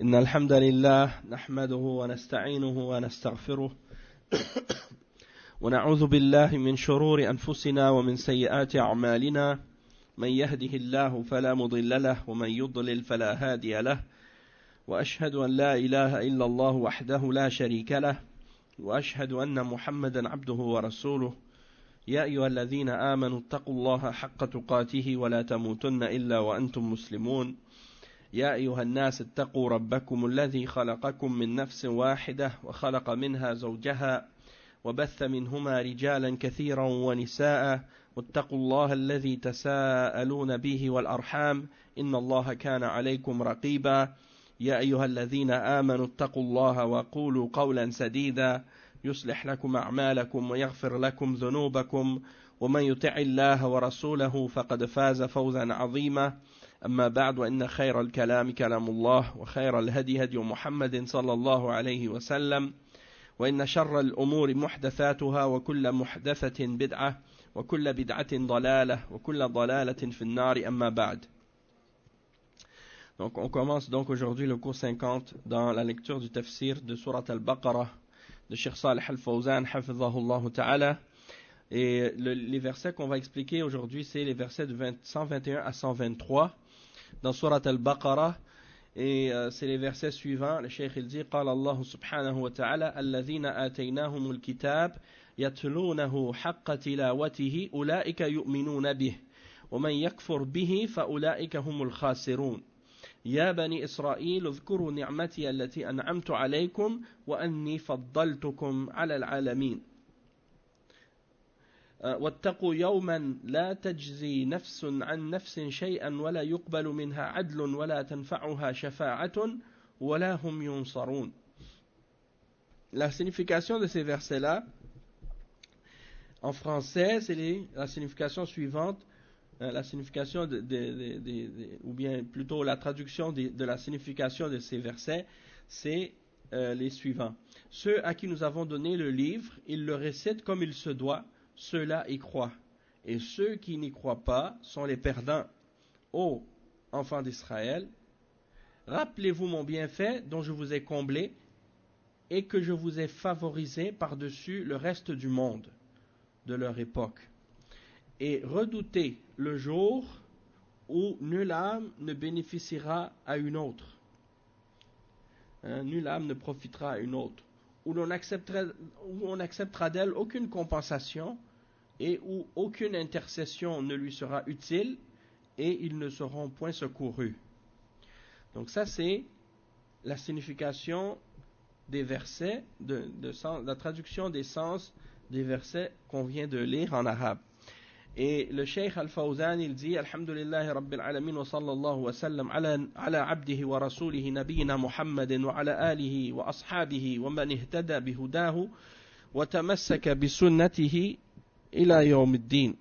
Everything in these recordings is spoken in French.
إن الحمد لله نحمده ونستعينه ونستغفره ونعوذ بالله من شرور أنفسنا ومن سيئات أعمالنا من يهده الله فلا مضل له ومن يضلل فلا هادي له وأشهد أن لا إله إلا الله وحده لا شريك له وأشهد أن محمدا عبده ورسوله يا أيها الذين آمنوا اتقوا الله حق تقاته ولا تموتن إلا وأنتم مسلمون يا أيها الناس اتقوا ربكم الذي خلقكم من نفس واحدة وخلق منها زوجها وبث منهما رجالا كثيرا ونساء واتقوا الله الذي تساءلون به والأرحام إن الله كان عليكم رقيبا يا أيها الذين آمنوا اتقوا الله وقولوا قولا سديدا يصلح لكم أعمالكم ويغفر لكم ذنوبكم ومن يطع الله ورسوله فقد فاز فوزا عظيما أما بعد وإن خير الكلام كلام الله وخير الهدي هدي محمد صلى الله عليه وسلم وإن شر الأمور محدثاتها وكل محدثة بدعة وكل بدعة ضلالة وكل ضلالة في النار أما بعد. Donc on commence donc aujourd'hui le cours 50 dans la lecture du tafsir de Surat al-Baqarah de Cheikh Salih al-Fawzan hafidhahullah ta'ala. Et les versets qu'on va expliquer aujourd'hui, c'est les versets de 121 à 123 dans Surat al-Baqarah. Et c'est les versets suivants. Le Cheikh il dit قال الله سبحانه وتعالى الذين آتيناهم الكتاب يتلونه حق تلاوته أولئك يؤمنون به ومن يكفر به فأولئك هم الخاسرون يا بني إسرائيل اذكروا نعمتي التي أنعمت عليكم وأني فضلتكم على العالمين واتقوا يوما لا تجزي نفس عن نفس شيئا ولا يقبل منها عدل ولا تنفعها شفاعة ولا هم ينصرون. La signification de ces versets-là, en français, c'est la signification suivante, la signification ou bien plutôt la traduction de la signification de ces versets, c'est les suivants. Ceux à qui nous avons donné le livre, ils le récitent comme il se doit, ceux-là y croient. Et ceux qui n'y croient pas sont les perdants. Ô enfants d'Israël, rappelez-vous mon bienfait dont je vous ai comblé et que je vous ai favorisé par-dessus le reste du monde de leur époque. Et redoutez le jour où nulle âme ne bénéficiera à une autre. Nulle âme ne profitera à une autre. Où on acceptera d'elle aucune compensation et où aucune intercession ne lui sera utile et ils ne seront point secourus. Donc ça c'est la signification des versets, la traduction des sens des versets qu'on vient de lire en arabe. Et le Cheikh Al-Fawzan il dit Alhamdulillahi Rabbil Alamin wa sallallahu wa sallam ala abdihi wa rasulihi nabiyina Muhammadin wa ala alihi wa ashabihi wa man ihtada bihudahu wa tamassaka bi sunnatihi ila yawmiddin.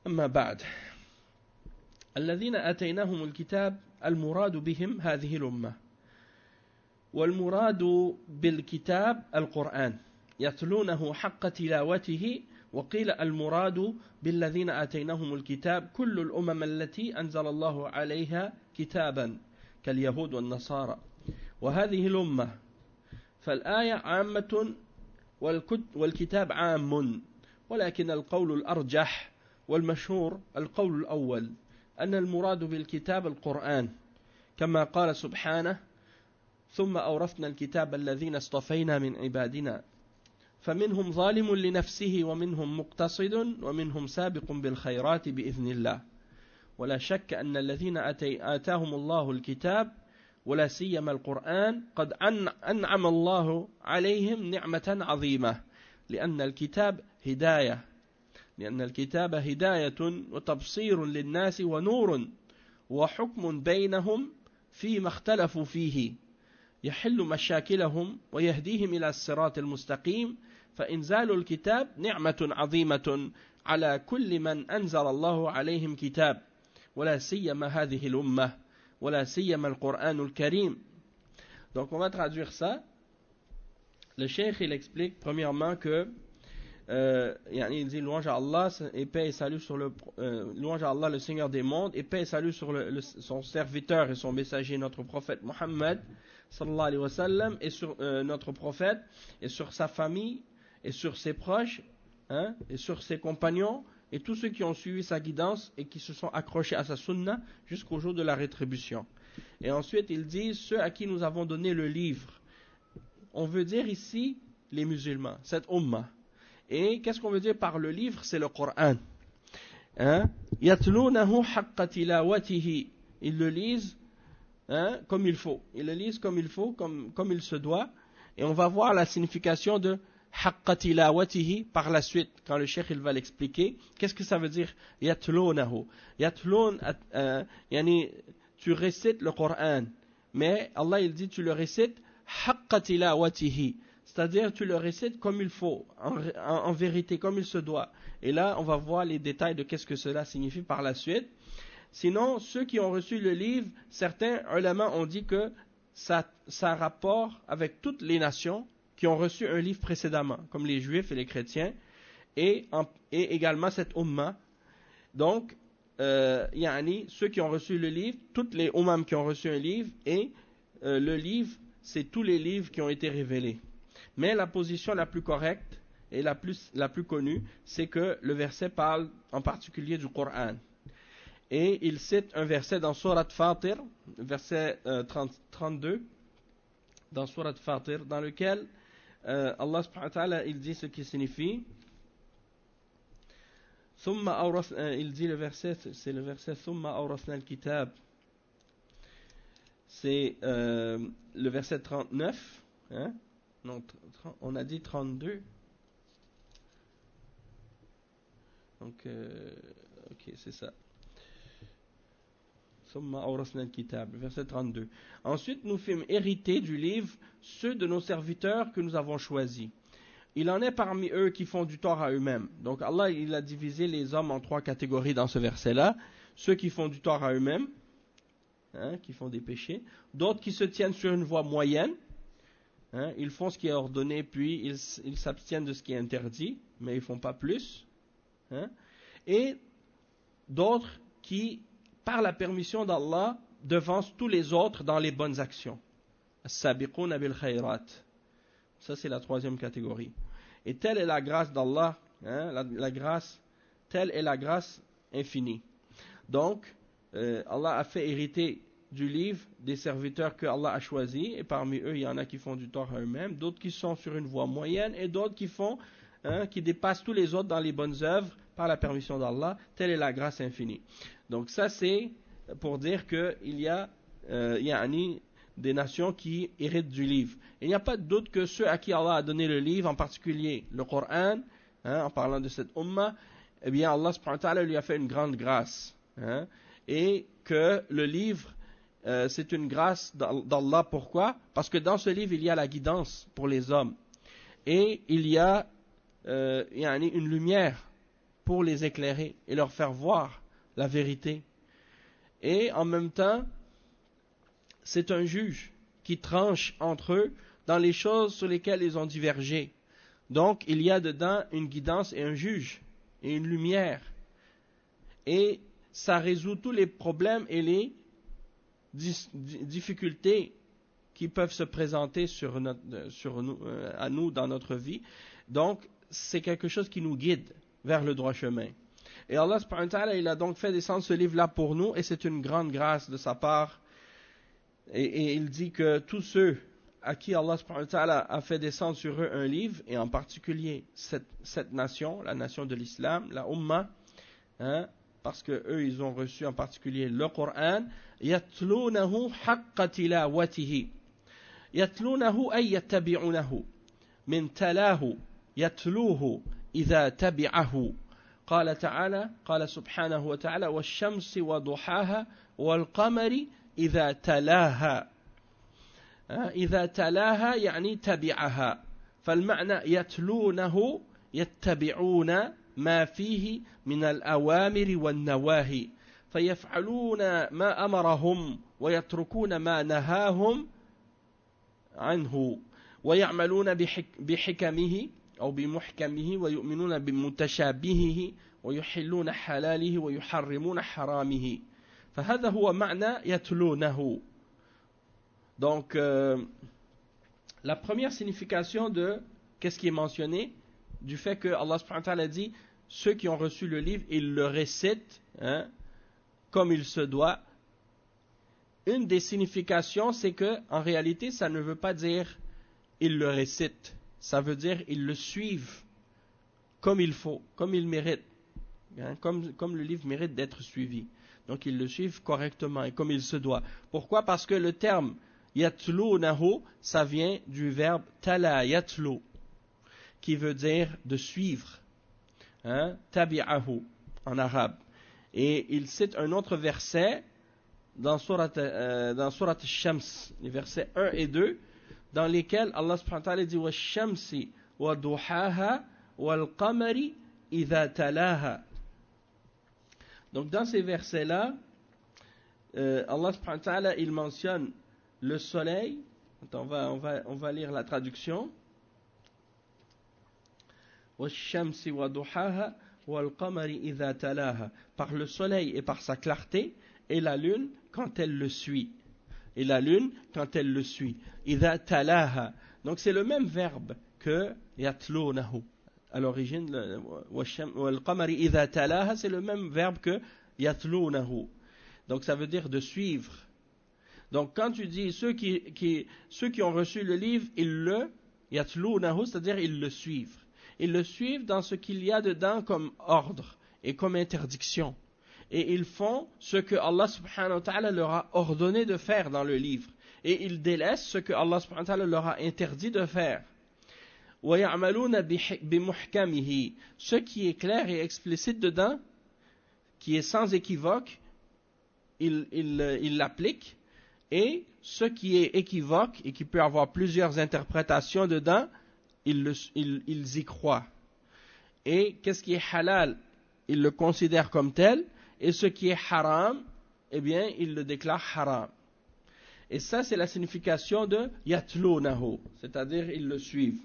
أما بعد الذين آتيناهم الكتاب المراد بهم هذه الأمة والمراد بالكتاب القرآن يتلونه حق تلاوته وقيل المراد بالذين آتيناهم الكتاب كل الأمم التي أنزل الله عليها كتابا كاليهود والنصارى وهذه الأمة فالآية عامة والكتاب عام ولكن القول الأرجح والمشهور القول الأول أن المراد بالكتاب القرآن كما قال سبحانه ثم أورثنا الكتاب الذين اصطفينا من عبادنا فمنهم ظالم لنفسه ومنهم مقتصد ومنهم سابق بالخيرات بإذن الله ولا شك أن الذين آتاهم الله الكتاب ولا سيما القرآن قد أنعم الله عليهم نعمة عظيمة لأن الكتاب هداية وتبصير للناس ونور وحكم بينهم فيما اختلفوا فيه يحل مشاكلهم ويهديهم إلى الصراط المستقيم فإنزال الكتاب نعمة عظيمة على كل من أنزل الله عليهم كتاب ولا سيما هذه الأمة ولا سيما القرآن الكريم. Donc on va traduire ça. Le cheikh il explique premièrement que il dit louange à Allah et paix et salut sur louange à Allah le Seigneur des mondes et paix et salut sur son serviteur et son messager notre prophète Muhammad sallallahu alayhi wa sallam et sur notre prophète et sur sa famille et sur ses proches, hein, et sur ses compagnons et tous ceux qui ont suivi sa guidance et qui se sont accrochés à sa sunna jusqu'au jour de la rétribution. Et ensuite il dit ceux à qui nous avons donné le livre. On veut dire ici les musulmans, cette ummah. Et qu'est-ce qu'on veut dire par le livre? C'est le Coran. Yatlunahu haqqa tilawatihi. Ils le lisent, hein, comme il faut. Ils le lisent comme il faut, comme il se doit. Et on va voir la signification de haqqa tilawatihi par la suite, quand le cheikh il va l'expliquer. Qu'est-ce que ça veut dire? Yatlunahu. Yatlun, yani, tu récites le Coran. Mais Allah il dit tu le récites haqqa tilawatihi. C'est-à-dire, tu le récites comme il faut, en vérité, comme il se doit. Et là, on va voir les détails de qu'est-ce que cela signifie par la suite. Sinon, ceux qui ont reçu le livre, certains ulama ont dit que ça a rapport avec toutes les nations qui ont reçu un livre précédemment, comme les juifs et les chrétiens, et également cette ummah. Donc, ceux qui ont reçu le livre, toutes les ummahs qui ont reçu un livre, et le livre, c'est tous les livres qui ont été révélés. Mais la position la plus correcte et la plus connue, c'est que le verset parle en particulier du Coran. Et il cite un verset dans Surat Fatir, verset 32, dans Surat Fatir, dans lequel Allah subhanahu wa ta'ala, il dit ce qui signifie. Il dit le verset, c'est le verset Thumma awrasna al-kitab. C'est le verset 39, hein? Non, on a dit 32. Donc, ok, c'est ça. Verset 32. Ensuite, nous fîmes hériter du livre ceux de nos serviteurs que nous avons choisis. Il en est parmi eux qui font du tort à eux-mêmes. Donc, Allah, il a divisé les hommes en 3 catégories dans ce verset-là. Ceux qui font du tort à eux-mêmes, hein, qui font des péchés. D'autres qui se tiennent sur une voie moyenne. Hein, ils font ce qui est ordonné, puis ils s'abstiennent de ce qui est interdit, mais ils ne font pas plus. Hein, et d'autres qui, par la permission d'Allah, devancent tous les autres dans les bonnes actions. As-sabiquna bil khayrat. Ça, c'est la 3e catégorie. Et telle est la grâce d'Allah, hein, telle est la grâce infinie. Donc, Allah a fait hériter du livre des serviteurs que Allah a choisis, et parmi eux il y en a qui font du tort à eux-mêmes, d'autres qui sont sur une voie moyenne et d'autres qui dépassent tous les autres dans les bonnes œuvres par la permission d'Allah. Telle est la grâce infinie. Donc ça c'est pour dire qu'il y a des nations qui héritent du livre. Il n'y a pas de doute que ceux à qui Allah a donné le livre, en particulier le Coran, hein, en parlant de cette ummah, eh bien Allah subhanahu wa ta'ala lui a fait une grande grâce, hein, et que le livre c'est une grâce d'Allah. Pourquoi? Parce que dans ce livre, il y a la guidance pour les hommes. Et il y a une lumière pour les éclairer et leur faire voir la vérité. Et en même temps, c'est un juge qui tranche entre eux dans les choses sur lesquelles ils ont divergé. Donc, il y a dedans une guidance et un juge et une lumière. Et ça résout tous les problèmes et les difficultés qui peuvent se présenter à nous dans notre vie. Donc, c'est quelque chose qui nous guide vers le droit chemin. Et Allah subhanahu wa ta'ala, il a donc fait descendre ce livre-là pour nous, et c'est une grande grâce de sa part. Et il dit que tous ceux à qui Allah subhanahu wa ta'ala a fait descendre sur eux un livre, et en particulier cette nation, la nation de l'islam, la ummah, hein, parce que eux ils ont reçu en particulier le Coran, yatlunahu haqqa tilawatihi. Yatlunahu ay yattabi'unahu. Min talahu yatluhu idha tabi'ahu. قال تعالى قال سبحانه وتعالى والشمس وضحاها والقمر إذا تلاها. إذا تلاها يعني تبعها. فالمعنى يتلونه يتبعون ما فيه من الأوامر والنواهي فيفعلون ما أمرهم ويتركون ما نهاهم عنه ويعملون بحكمه أو بمحكمه ويؤمنون بمتشابهه ويحلون حلاله ويحرمون حرامه. فهذا هو معنى يتلونه. Donc, la première signification de qu'est-ce qui est mentionné, du fait que Allah subhanahu wa ta'ala dit, ceux qui ont reçu le livre, ils le récitent comme il se doit. Une des significations, c'est que en réalité, ça ne veut pas dire ils le récitent. Ça veut dire ils le suivent comme il faut, comme il mérite. Comme le livre mérite d'être suivi. Donc ils le suivent correctement et comme il se doit. Pourquoi? Parce que le terme yatlunahu, ça vient du verbe tala yatlu, qui veut dire de suivre. Tabi'ahu en arabe. Et il cite un autre verset dans Surat Al-Shams, les versets 1 et 2, dans lesquels Allah subhanahu wa ta'ala dit wa shamsi wa duhaha wal qamari idha talaha. Donc dans ces versets-là, Allah subhanahu wa ta'ala, il mentionne le soleil. Attends, on va lire la traduction. وَالشَّمْسِ وَضُحَاهَا وَالْقَمَرِ إِذَا تَلَاهَا. Par le soleil et par sa clarté, et la lune quand elle le suit. Et la lune quand elle le suit. إِذَا تَلَاهَا. Donc c'est le même verbe que يَتْلُونَهُ. À l'origine, وَالْقَمَرِ إِذَا تَلَاهَا, c'est le même verbe que يَتْلُونَهُ. Donc ça veut dire de suivre. Donc quand tu dis ceux qui ont reçu le livre, ils le يَتْلُونَهُ, c'est-à-dire ils le suivent. Ils le suivent dans ce qu'il y a dedans comme ordre et comme interdiction. Et ils font ce que Allah subhanahu wa ta'ala leur a ordonné de faire dans le livre. Et ils délaissent ce que Allah subhanahu wa ta'ala leur a interdit de faire. وَيَعْمَلُونَ بِمُحْكَمِهِ. Ce qui est clair et explicite dedans, qui est sans équivoque, ils l'appliquent. Et ce qui est équivoque et qui peut avoir plusieurs interprétations dedans, ils y croient. Et qu'est-ce qui est halal, ils le considèrent comme tel, et ce qui est haram, eh bien, ils le déclarent haram. Et ça, c'est la signification de yatlunahu, c'est-à-dire ils le suivent.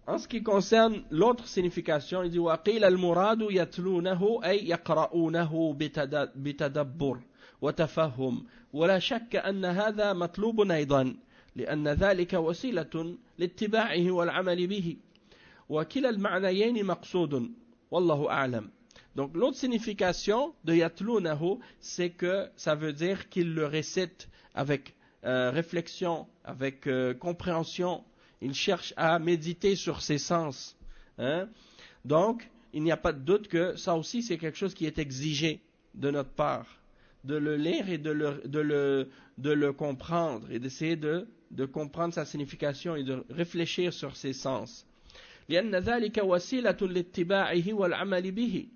En ce qui concerne l'autre signification, il dit وَقِيلَ الْمُرَادُ يَتْلُونَهُ أي يَقْرَؤُونَهُ بِتَدَبُّرٍ وَتَفَهُّمٍ ولا شك أن هذا مطلوب أيضا لأن ذلك وسيلة لاتباعه والعمل به وكلا المعنيين مقصود والله أعلم. Donc l'autre signification de yatlunahu, c'est que ça veut dire qu'il le récite avec réflexion, avec compréhension. Il cherche à méditer sur ses sens. Donc, il n'y a pas de doute que ça aussi, c'est quelque chose qui est exigé de notre part. De le lire et de le comprendre et d'essayer de comprendre sa signification et de réfléchir sur ses sens. لأن ذلك وسيلة لاتباعه والعمل به.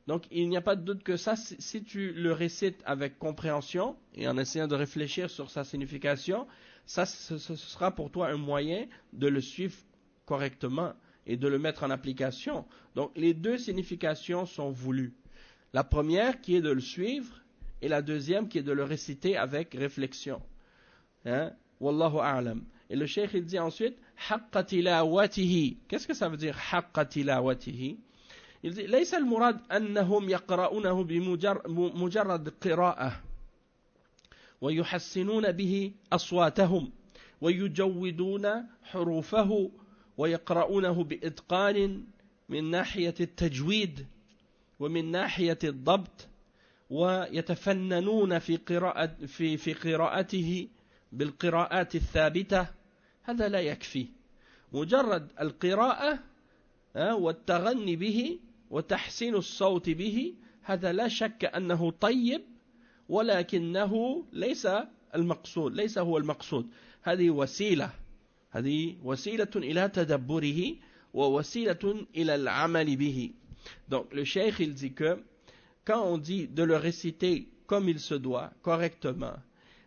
Donc, il n'y a pas de doute que ça, si tu le récites avec compréhension et en essayant de réfléchir sur sa signification, ça, ce sera pour toi un moyen de le suivre correctement et de le mettre en application. Donc, les deux significations sont voulues. La première qui est de le suivre et la deuxième qui est de le réciter avec réflexion. Wallahu a'lam. Et le cheikh il dit ensuite haqqa tilawatihi. Qu'est-ce que ça veut dire haqqa tilawatihi? Il dit ليس المراد أنهم يقرؤونه بمجرد قراءة ويحسنون به أصواتهم ويجودون حروفه ويقرؤونه بإتقان من ناحية التجويد ومن ناحية الضبط ويتفننون في قراءته بالقراءات الثابتة. هذا لا يكفي. مجرد القراءة والتغني به وتحسين الصوت به هذا لا شك أنه طيب ولكنه ليس المقصود، ليس هو المقصود. هذه وسيلة إلى تدبره ووسيلة إلى العمل به. Donc le cheikh il dit que quand on dit de le réciter comme il se doit, correctement,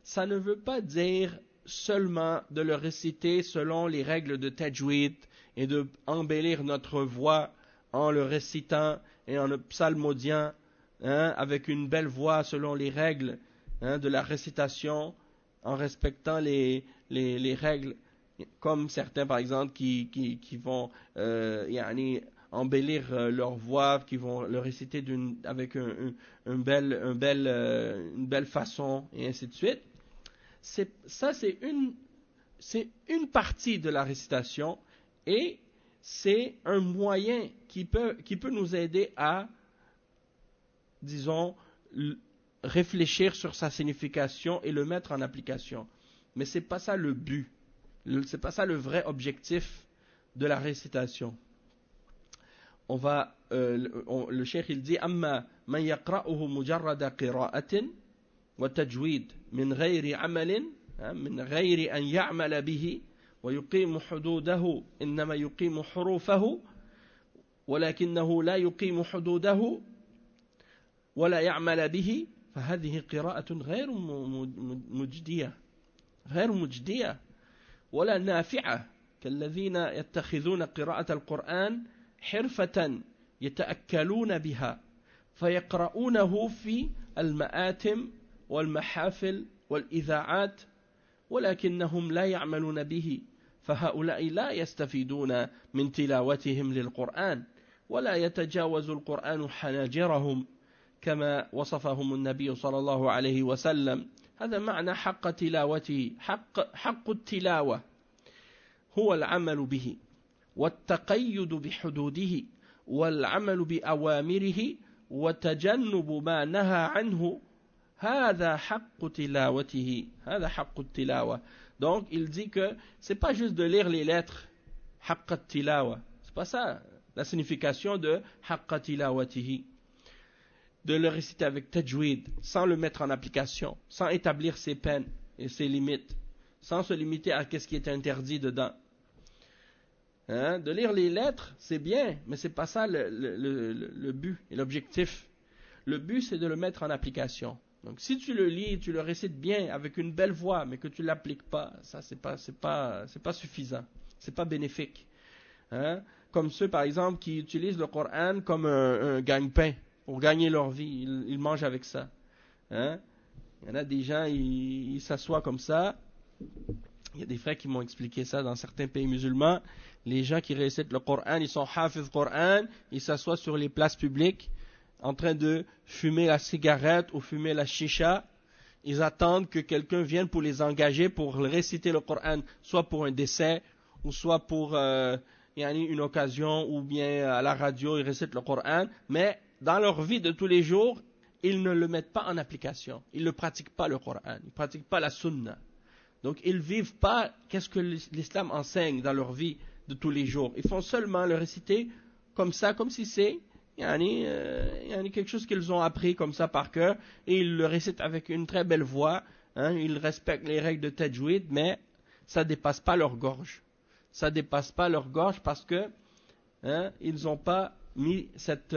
ça ne veut pas dire seulement de le réciter selon les règles de tajwid et de embellir notre voix en le récitant et en le psalmodiant avec une belle voix selon les règles de la récitation, en respectant les règles comme certains par exemple qui vont embellir leur voix, qui vont le réciter avec une belle façon, et ainsi de suite. C'est une partie de la récitation, et c'est un moyen qui peut nous aider à, disons, réfléchir sur sa signification et le mettre en application. Mais c'est pas ça le but. C'est pas ça le vrai objectif de la récitation. Le cheikh il dit amma man yaqra'uhu mujarrada qira'atin wa tajwid min ghayri amalin min ghayri an ya'mala bihi wa yuqimu hududahu innama yuqimu hurufahu ولكنه لا يقيم حدوده ولا يعمل به فهذه قراءة غير مجدية ولا نافعة كالذين يتخذون قراءة القرآن حرفة يتأكلون بها فيقرؤونه في المآتم والمحافل والإذاعات ولكنهم لا يعملون به فهؤلاء لا يستفيدون من تلاوتهم للقرآن ولا يتجاوز القرآن حناجرهم كما وصفهم النبي صلى الله عليه وسلم. هذا معنى حق تلاوته. حق التلاوة هو العمل به والتقيد بحدوده والعمل بأوامره وتجنب ما نهى عنه. هذا حق تلاوته. هذا حق التلاوة. Donc il dit que c'est pas juste de lire les lettres حق التلاوة. C'est pas ça la signification de حق تلاوته. De le réciter avec tajwid, sans le mettre en application, sans établir ses peines et ses limites, sans se limiter à ce qui est interdit dedans. De lire les lettres, c'est bien, mais c'est pas ça le but et l'objectif. Le but, c'est de le mettre en application. Donc, si tu le lis, tu le récites bien, avec une belle voix, mais que tu l'appliques pas, ça, c'est pas suffisant. C'est pas bénéfique. Comme ceux, par exemple, qui utilisent le Coran comme un gagne-pain. Pour gagner leur vie, ils mangent avec ça. Il y en a des gens, ils s'assoient comme ça. Il y a des frères qui m'ont expliqué ça dans certains pays musulmans. Les gens qui récitent le Coran, ils sont hafiz Coran, ils s'assoient sur les places publiques en train de fumer la cigarette ou fumer la chicha. Ils attendent que quelqu'un vienne pour les engager pour réciter le Coran, soit pour un décès ou soit pour une occasion, ou bien à la radio, ils récitent le Coran, mais dans leur vie de tous les jours, ils ne le mettent pas en application. Ils ne pratiquent pas le Coran. Ils ne pratiquent pas la Sunna. Donc, ils ne vivent pas qu'est-ce que l'islam enseigne dans leur vie de tous les jours. Ils font seulement le réciter comme ça, comme si c'est quelque chose qu'ils ont appris comme ça par cœur. Et ils le récitent avec une très belle voix. Ils respectent les règles de tajwid, mais ça ne dépasse pas leur gorge. Ça ne dépasse pas leur gorge parce que ils n'ont pas mis cette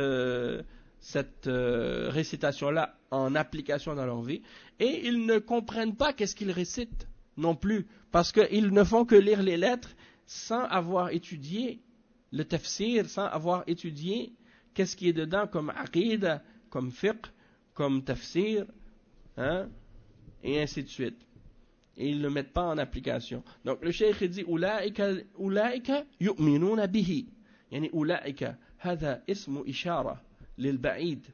récitation-là en application dans leur vie, et ils ne comprennent pas qu'est-ce qu'ils récitent non plus, parce qu'ils ne font que lire les lettres sans avoir étudié le tafsir, sans avoir étudié qu'est-ce qui est dedans comme aqida, comme fiqh, comme tafsir, et ainsi de suite. Et ils ne le mettent pas en application. Donc le cheikh dit أولئك يؤمنون به يعني أولئك هذا اسم إشارة للبعيد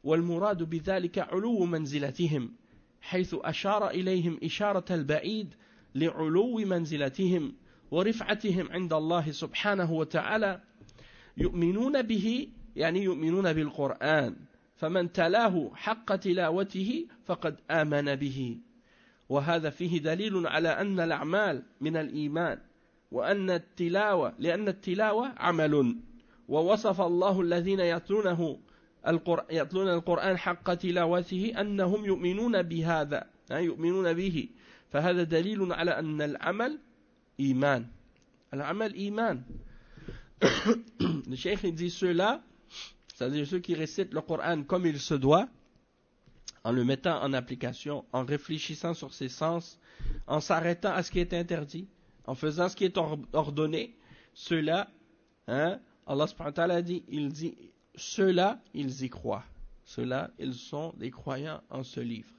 والمراد بذلك علو منزلتهم حيث أشار إليهم إشارة البعيد لعلو منزلتهم ورفعتهم عند الله سبحانه وتعالى يؤمنون به يعني يؤمنون بالقرآن فمن تلاه حق تلاوته فقد آمن به وهذا فيه دليل على أن الأعمال من الإيمان وأن التلاوة لأن التلاوة عمل ووصف الله الذين يتلون القرآن حق تلاوته أنهم يؤمنون بهذا يؤمنون به فهذا دليل على أن العمل إيمان العمل إيمان. Le cheikh dit ceux-là, c'est-à-dire ceux qui récitent le Coran comme il se doit, en le mettant en application, en réfléchissant sur ses sens, en s'arrêtant à ce qui est interdit, en faisant ce qui est ordonné, ceux-là, Allah subhanahu wa ta'ala dit, ceux-là, ils y croient. Ceux-là, ils sont des croyants en ce livre.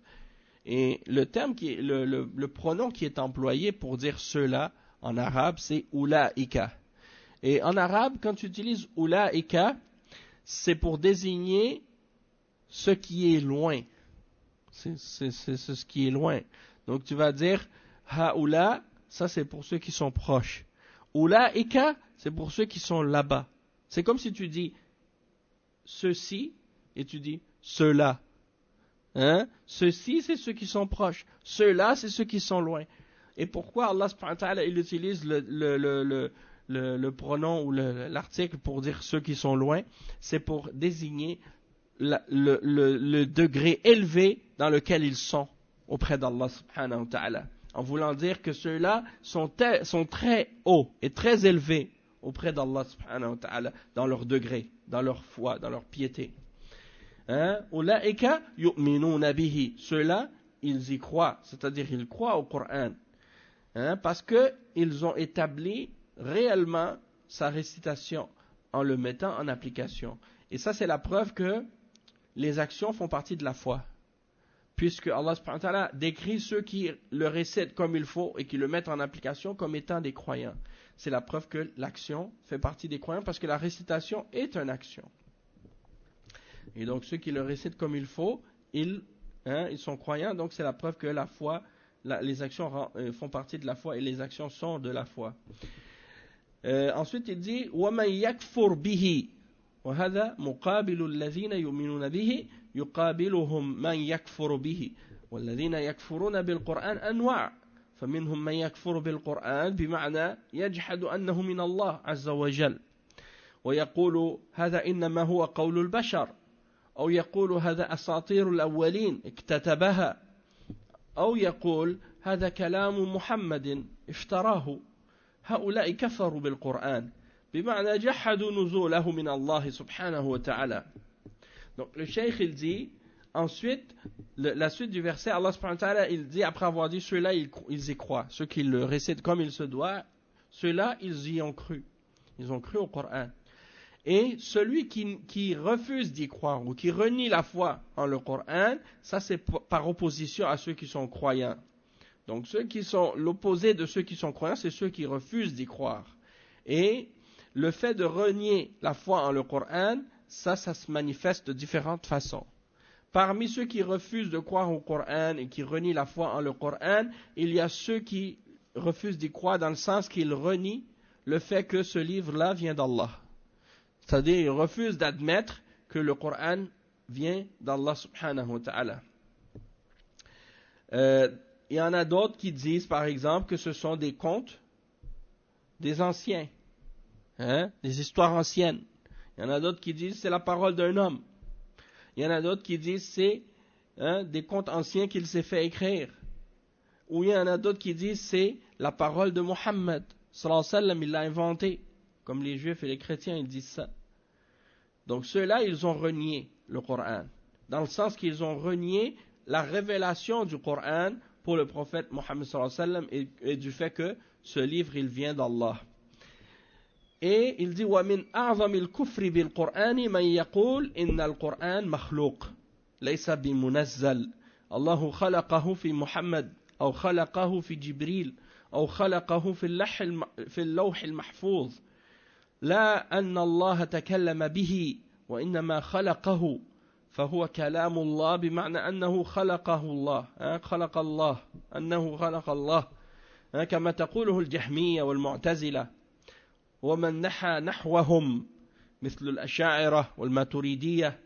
Et le terme le pronom qui est employé pour dire ceux-là, En arabe, c'est ulaika. Et en arabe, quand tu utilises ulaika, c'est pour désigner ce qui est loin. C'est ce qui est loin. Donc tu vas dire haoula, ça c'est pour ceux qui sont proches. Ulaika, c'est pour ceux qui sont là-bas. C'est comme si tu dis ceux-ci et tu dis ceux-là. Hein? Ceux-ci, c'est ceux qui sont proches. Ceux-là, c'est ceux qui sont loin. Et pourquoi Allah subhanahu wa ta'ala, il utilise le pronom ou l'article pour dire ceux qui sont loin? C'est pour désigner le degré élevé dans lequel ils sont auprès d'Allah subhanahu wa ta'ala. En voulant dire que ceux-là sont très hauts et très élevés auprès d'Allah subhanahu wa ta'ala dans leur degré, dans leur foi, dans leur piété. Ulaika yu'minuna bihi. Ceux-là, ils y croient, c'est-à-dire ils croient au Coran. Parce qu'ils ont établi réellement sa récitation en le mettant en application. Et ça, c'est la preuve que les actions font partie de la foi. Puisque Allah subhanahu wa ta'ala décrit ceux qui le récitent comme il faut et qui le mettent en application comme étant des croyants. C'est la preuve que l'action fait partie des croyants parce que la récitation est une action. Et donc ceux qui le récitent comme il faut, ils sont croyants, donc c'est la preuve que la foi, les actions font partie de la foi et les actions sont de la foi. Ensuite il dit وَمَنْ يَكْفُرْ بِهِ وهذا مقابل الذين يؤمنون به يقابلهم من يكفر به والذين يكفرون بالقرآن أنواع فمنهم من يكفر بالقرآن بمعنى يجحد أنه من الله عز وجل ويقول هذا إنما هو قول البشر أو يقول هذا أساطير الأولين اكتتبها أو يقول هذا كلام محمد افتراه هؤلاء كفروا بالقرآن بمعنى جحدوا نزوله من الله سبحانه وتعالى. Donc le cheikh il dit ensuite la suite du verset, Allah subhanahu wa ta'ala il dit après avoir dit ceux-là ils y croient, ceux qui le récitent comme il se doit, ceux-là ils y ont cru, ils ont cru au Coran. Et celui qui refuse d'y croire ou qui renie la foi en le Coran, ça c'est par opposition à ceux qui sont croyants. Donc ceux qui sont l'opposé de ceux qui sont croyants, c'est ceux qui refusent d'y croire. Et le fait de renier la foi en le Coran, ça se manifeste de différentes façons. Parmi ceux qui refusent de croire au Coran et qui renient la foi en le Coran, il y a ceux qui refusent d'y croire dans le sens qu'ils renient le fait que ce livre-là vient d'Allah. C'est-à-dire, ils refusent d'admettre que le Coran vient d'Allah subhanahu wa ta'ala. Il y en a d'autres qui disent, par exemple, que ce sont des contes des anciens, des histoires anciennes. Il y en a d'autres qui disent c'est la parole d'un homme. Il y en a d'autres qui disent c'est des contes anciens qu'il s'est fait écrire. Ou il y en a d'autres qui disent c'est la parole de Mohammed. Sallallahu alayhi wa sallam, il l'a inventé. Comme les juifs et les chrétiens, ils disent ça. Donc ceux-là, ils ont renié le Coran. Dans le sens qu'ils ont renié la révélation du Coran pour le prophète Mohammed sallallahu alayhi wa sallam et du fait que ce livre, il vient d'Allah. Et il dit وَمِنْ أَعْظَمِ الْكُفْرِ بِالْقُرْآنِ مَنْ يَقُولُ إِنَّ الْقُرْآنَ مَخْلُوقٌ لَيْسَ بِمُنَزَّلٍ الله خلقه في محمد أو خلقه في جبريل أو خلقه في اللوح المحفوظ لا أن الله تكلم به وإنما خلقه فهو كلام الله بمعنى أنه خلقه الله خلق الله أنه خلق الله كما تقوله الجهمية والمعتزلة ومن نحى نحوهم مثل الأشاعرة والماتريدية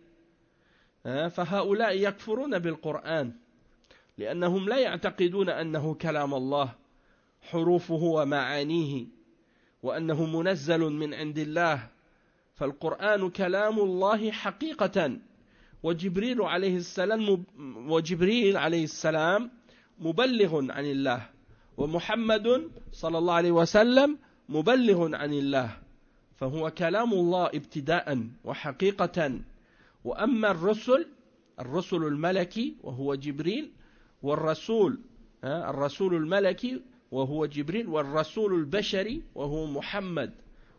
فهؤلاء يكفرون بالقرآن لأنهم لا يعتقدون أنه كلام الله حروفه ومعانيه وأنه منزل من عند الله فالقرآن كلام الله حقيقة وجبريل عليه السلام مبلغ عن الله ومحمد صلى الله عليه وسلم مبلغ عن الله فهو كلام الله ابتداء وحقيقة وأما الرسل الملكي وهو جبريل والرسول الرسول الملكي وهو جبريل والرسول البشري وهو محمد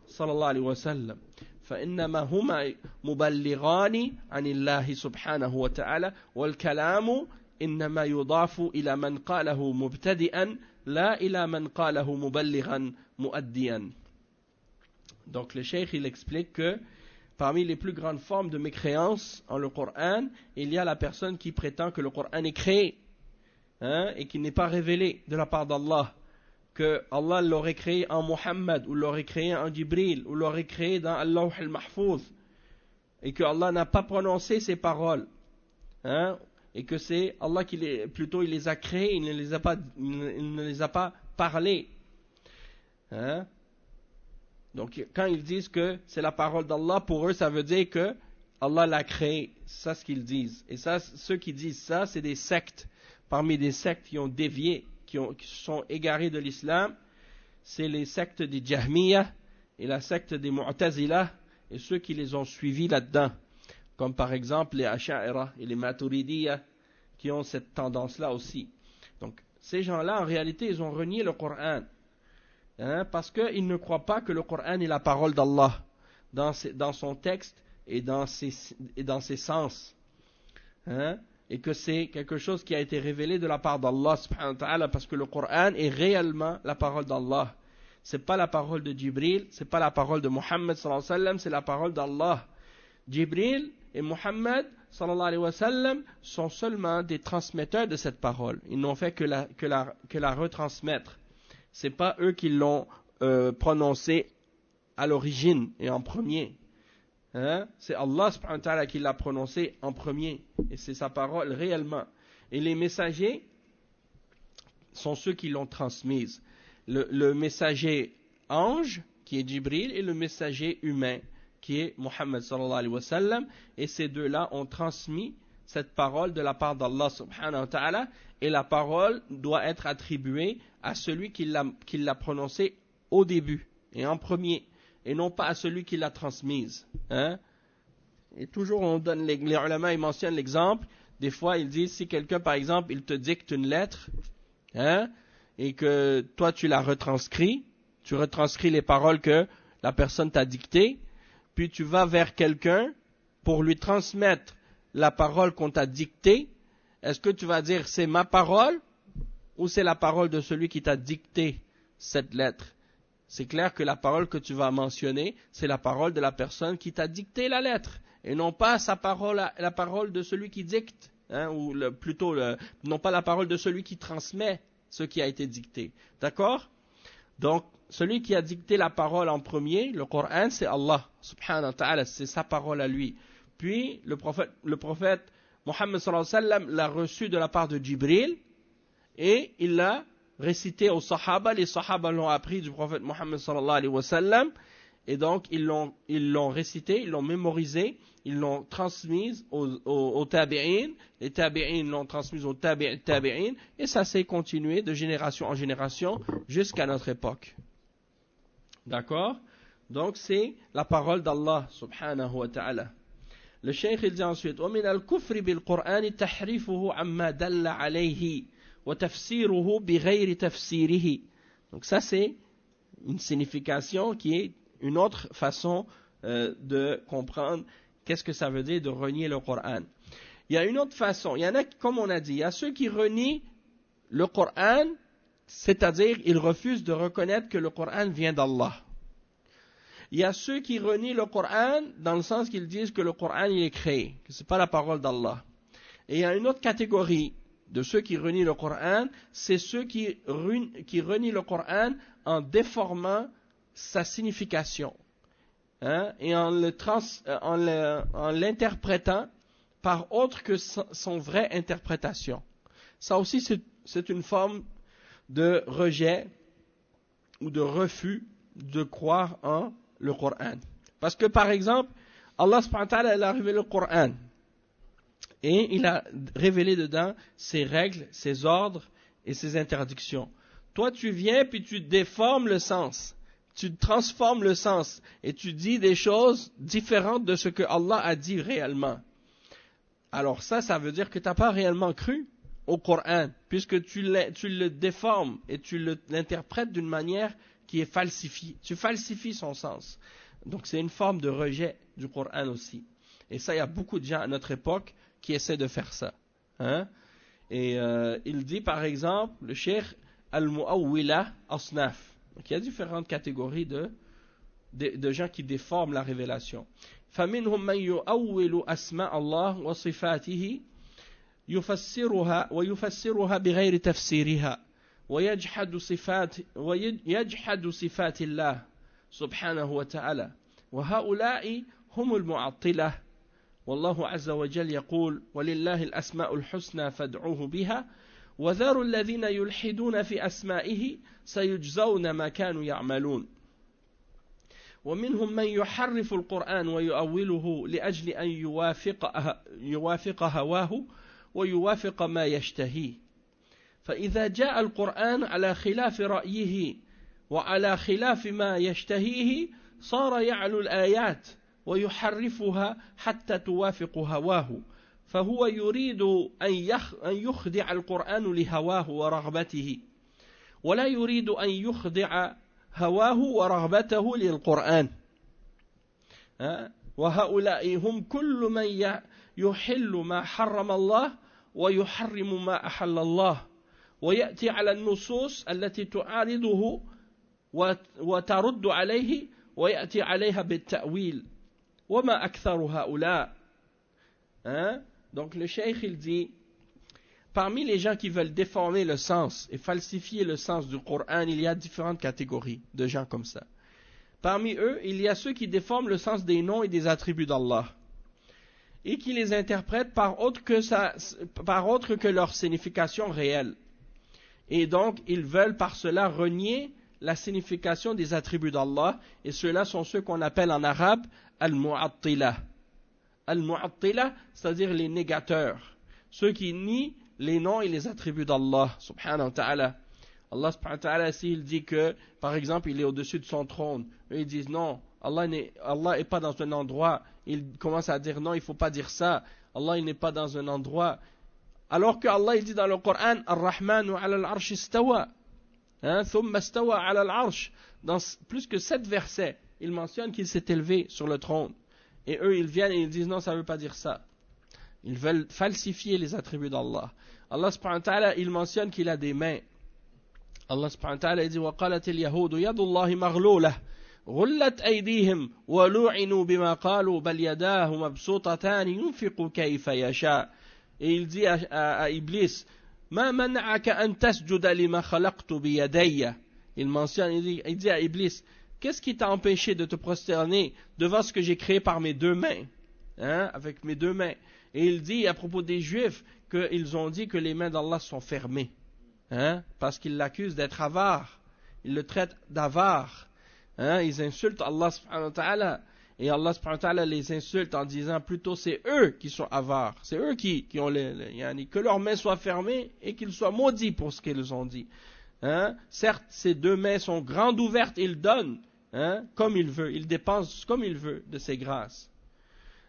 صلى الله عليه وسلم فإنما هما مبلغان عن الله سبحانه وتعالى والكلام إنما يضاف إلى من قاله مبتدئا لا إلى من قاله مبلغا مؤديا. Donc le cheikh il explique que parmi les plus grandes formes de mécréance en le Coran, il y a la personne qui prétend que le Coran est créé, et qui n'est pas révélé de la part d'Allah, que Allah l'aurait créé en Muhammad, ou l'aurait créé en Jibril, ou l'aurait créé dans Al-Lawh al-Mahfouz, et que Allah n'a pas prononcé ces paroles, et que c'est Allah qui plutôt il les a créés, il ne les a pas parlé. Donc quand ils disent que c'est la parole d'Allah, pour eux ça veut dire que Allah l'a créé. C'est ça ce qu'ils disent. Et ça, ceux qui disent ça, c'est des sectes. Parmi des sectes qui ont dévié, qui se sont égarés de l'islam, c'est les sectes des Jahmiyyah et la secte des Mu'tazila et ceux qui les ont suivis là-dedans. Comme par exemple les Asha'ira et les Maturidiyya qui ont cette tendance-là aussi. Donc ces gens-là, en réalité, ils ont renié le Coran. Parce qu'ils ne croient pas que le Coran est la parole d'Allah dans son texte et dans ses sens. Et que c'est quelque chose qui a été révélé de la part d'Allah subhanahu wa ta'ala, parce que le Coran est réellement la parole d'Allah. C'est pas la parole de Jibril, c'est pas la parole de Muhammad sallallahu alayhi wa sallam, c'est la parole d'Allah. Jibril et Muhammad sallallahu alayhi wa sallam sont seulement des transmetteurs de cette parole. Ils n'ont fait que la retransmettre. C'est pas eux qui l'ont prononcé à l'origine et en premier. C'est Allah subhanahu wa ta'ala qui l'a prononcé en premier. Et c'est sa parole réellement. Et les messagers sont ceux qui l'ont transmise. Le messager ange, qui est Jibril, et le messager humain, qui est Muhammad sallallahu alayhi wa sallam. Et ces deux-là ont transmis cette parole de la part d'Allah subhanahu wa ta'ala. Et la parole doit être attribuée à celui qui l'a prononcée au début et en premier, et non pas à celui qui l'a transmise. Et toujours on donne les ulama, ils mentionnent l'exemple. Des fois ils disent, si quelqu'un par exemple il te dicte une lettre, et que toi tu la retranscris, tu retranscris les paroles que la personne t'a dictées, puis tu vas vers quelqu'un pour lui transmettre la parole qu'on t'a dictée. Est-ce que tu vas dire c'est ma parole ou c'est la parole de celui qui t'a dicté cette lettre? C'est clair que la parole que tu vas mentionner, c'est la parole de la personne qui t'a dicté la lettre, et non pas sa parole, la parole de celui qui dicte, ou plutôt non pas la parole de celui qui transmet ce qui a été dicté. D'accord? Donc, celui qui a dicté la parole en premier, le Coran, c'est Allah, subhanahu wa ta'ala, c'est sa parole à lui. Puis, le prophète Muhammad sallallahu alayhi wa sallam l'a reçu de la part de Jibril, et il l'a récité aux Sahaba. Les Sahaba l'ont appris du prophète Muhammad sallallahu alayhi wa sallam, et donc ils l'ont récité, ils l'ont mémorisé, ils l'ont transmise aux tabi'in, les tabi'in l'ont transmise aux tabi'in, et ça s'est continué de génération en génération jusqu'à notre époque. D'accord? Donc c'est la parole d'Allah subhanahu wa ta'ala. Le cheikh il dit ensuite, وَمِنَ الْكُفْرِ بِالْقُرْآنِ تَحْرِفُهُ عَمَّا دَلَّ عَلَيْهِ وَتَفْسِيرُهُ بِغَيْرِ تَفْسِيرِهِ. Donc ça c'est une signification qui est une autre façon de comprendre qu'est-ce que ça veut dire de renier le Coran. Il y a une autre façon, il y en a, comme on a dit, il y a ceux qui renient le Coran, c'est-à-dire ils refusent de reconnaître que le Coran vient d'Allah. Il y a ceux qui renient le Coran dans le sens qu'ils disent que le Coran il est créé, que ce n'est pas la parole d'Allah. Et il y a une autre catégorie de ceux qui renient le Coran, c'est ceux qui renient le Coran en déformant sa signification, et en l'interprétant par autre que son vraie interprétation. Ça aussi c'est une forme de rejet ou de refus de croire en le Coran. Parce que par exemple, Allah subhanahu wa ta'ala a révélé le Coran, et il a révélé dedans ses règles, ses ordres et ses interdictions. Toi tu viens puis tu déformes le sens, tu transformes le sens, et tu dis des choses différentes de ce que Allah a dit réellement. Alors ça veut dire que tu n'as pas réellement cru au Coran, puisque tu le déformes et tu l'interprètes d'une manière qui est falsifiée. Tu falsifies son sens. Donc c'est une forme de rejet du Coran aussi. Et ça, il y a beaucoup de gens à notre époque qui essaient de faire ça. Et il dit par exemple, le cheikh al-mu'awwila asnaf. Donc il y a différentes catégories de gens qui déforment la révélation. فمنهم من يؤول أسماء الله وصفاته يفسرها بغير تفسيرها ويجحد صفات الله سبحانه وتعالى وهؤلاء هم المعطلة والله عز وجل يقول ولله الأسماء الحسنى فادعوه بها وذروا الذين يلحدون في أسمائه سيجزون ما كانوا يعملون ومنهم من يحرف القرآن ويؤوله لأجل أن يوافق هواه ويوافق ما يشتهيه فإذا جاء القرآن على خلاف رأيه وعلى خلاف ما يشتهيه صار يعلو الآيات ويحرفها حتى توافق هواه فهو يريد أن يخضع القرآن لهواه ورغبته ولا يريد أن يخضع هواه ورغبته للقرآن وهؤلاء هم كل من يحل ما حرم الله ويحرم ما أحل الله ويأتي على النصوص التي تعارضه وترد عليه ويأتي عليها بالتأويل وما أكثر هؤلاء. Donc le cheikh il dit, parmi les gens qui veulent déformer le sens et falsifier le sens du Coran, il y a différentes catégories de gens comme ça. Parmi eux, il y a ceux qui déforment le sens des noms et des attributs d'Allah et qui les interprètent par autre que leur signification réelle. Et donc, ils veulent par cela renier la signification des attributs d'Allah, et ceux-là sont ceux qu'on appelle en arabe al-mu'attila. Al-mu'attila, c'est-à-dire les négateurs, ceux qui nient les noms et les attributs d'Allah, subhanahu wa ta'ala. Allah subhanahu wa ta'ala, s'il dit que, par exemple, il est au-dessus de son trône, eux ils disent non, Allah n'est pas dans un endroit, ils commencent à dire non, il ne faut pas dire ça, Allah il n'est pas dans un endroit, alors que Allah il dit dans le Coran, Ar-Rahmanu ala al-arsh istawa, thumma istawa ala al-arsh, dans plus que 7 versets, il mentionne qu'il s'est élevé sur le trône, et eux ils viennent et ils disent non, ça ne veut pas dire ça. Ils veulent falsifier les attributs d'Allah. Allah subhanahu wa ta'ala, il mentionne qu'il a des mains. Allah subhanahu wa ta'ala dit وَقَالَتِ الْيَهُودُ يَدُ اللَّهِ مَغْلُولَةٌ غُلَّتْ أَيْدِيهِمْ وَلُعِنُوا بِمَا قَالُوا بَلْ يَدَاهُ مَبْسُوطَتَانِ يُنْفِقُ كَيْفَ يَشَاءُ. Et il dit à Iblis, مَا مَنَعَكَ أَن تَسْجُدَ لِمَا خَلَقْتُ بِيَدَيَّ. Il mentionne, il dit à Iblis, qu'est-ce qui t'a empêché de te prosterner devant ce que j'ai créé par mes deux mains, avec mes deux mains? Et il dit à propos des Juifs qu'ils ont dit que les mains d'Allah sont fermées, parce qu'ils l'accusent d'être avare. Ils le traitent d'avare. Ils insultent Allah subhanahu wa ta'ala. Et Allah subhanahu wa ta'ala les insulte en disant plutôt c'est eux qui sont avares. C'est eux qui ont que leurs mains soient fermées et qu'ils soient maudits pour ce qu'ils ont dit. Certes, ces deux mains sont grandes ouvertes, il donne comme il veut, il dépense comme il veut de ses grâces.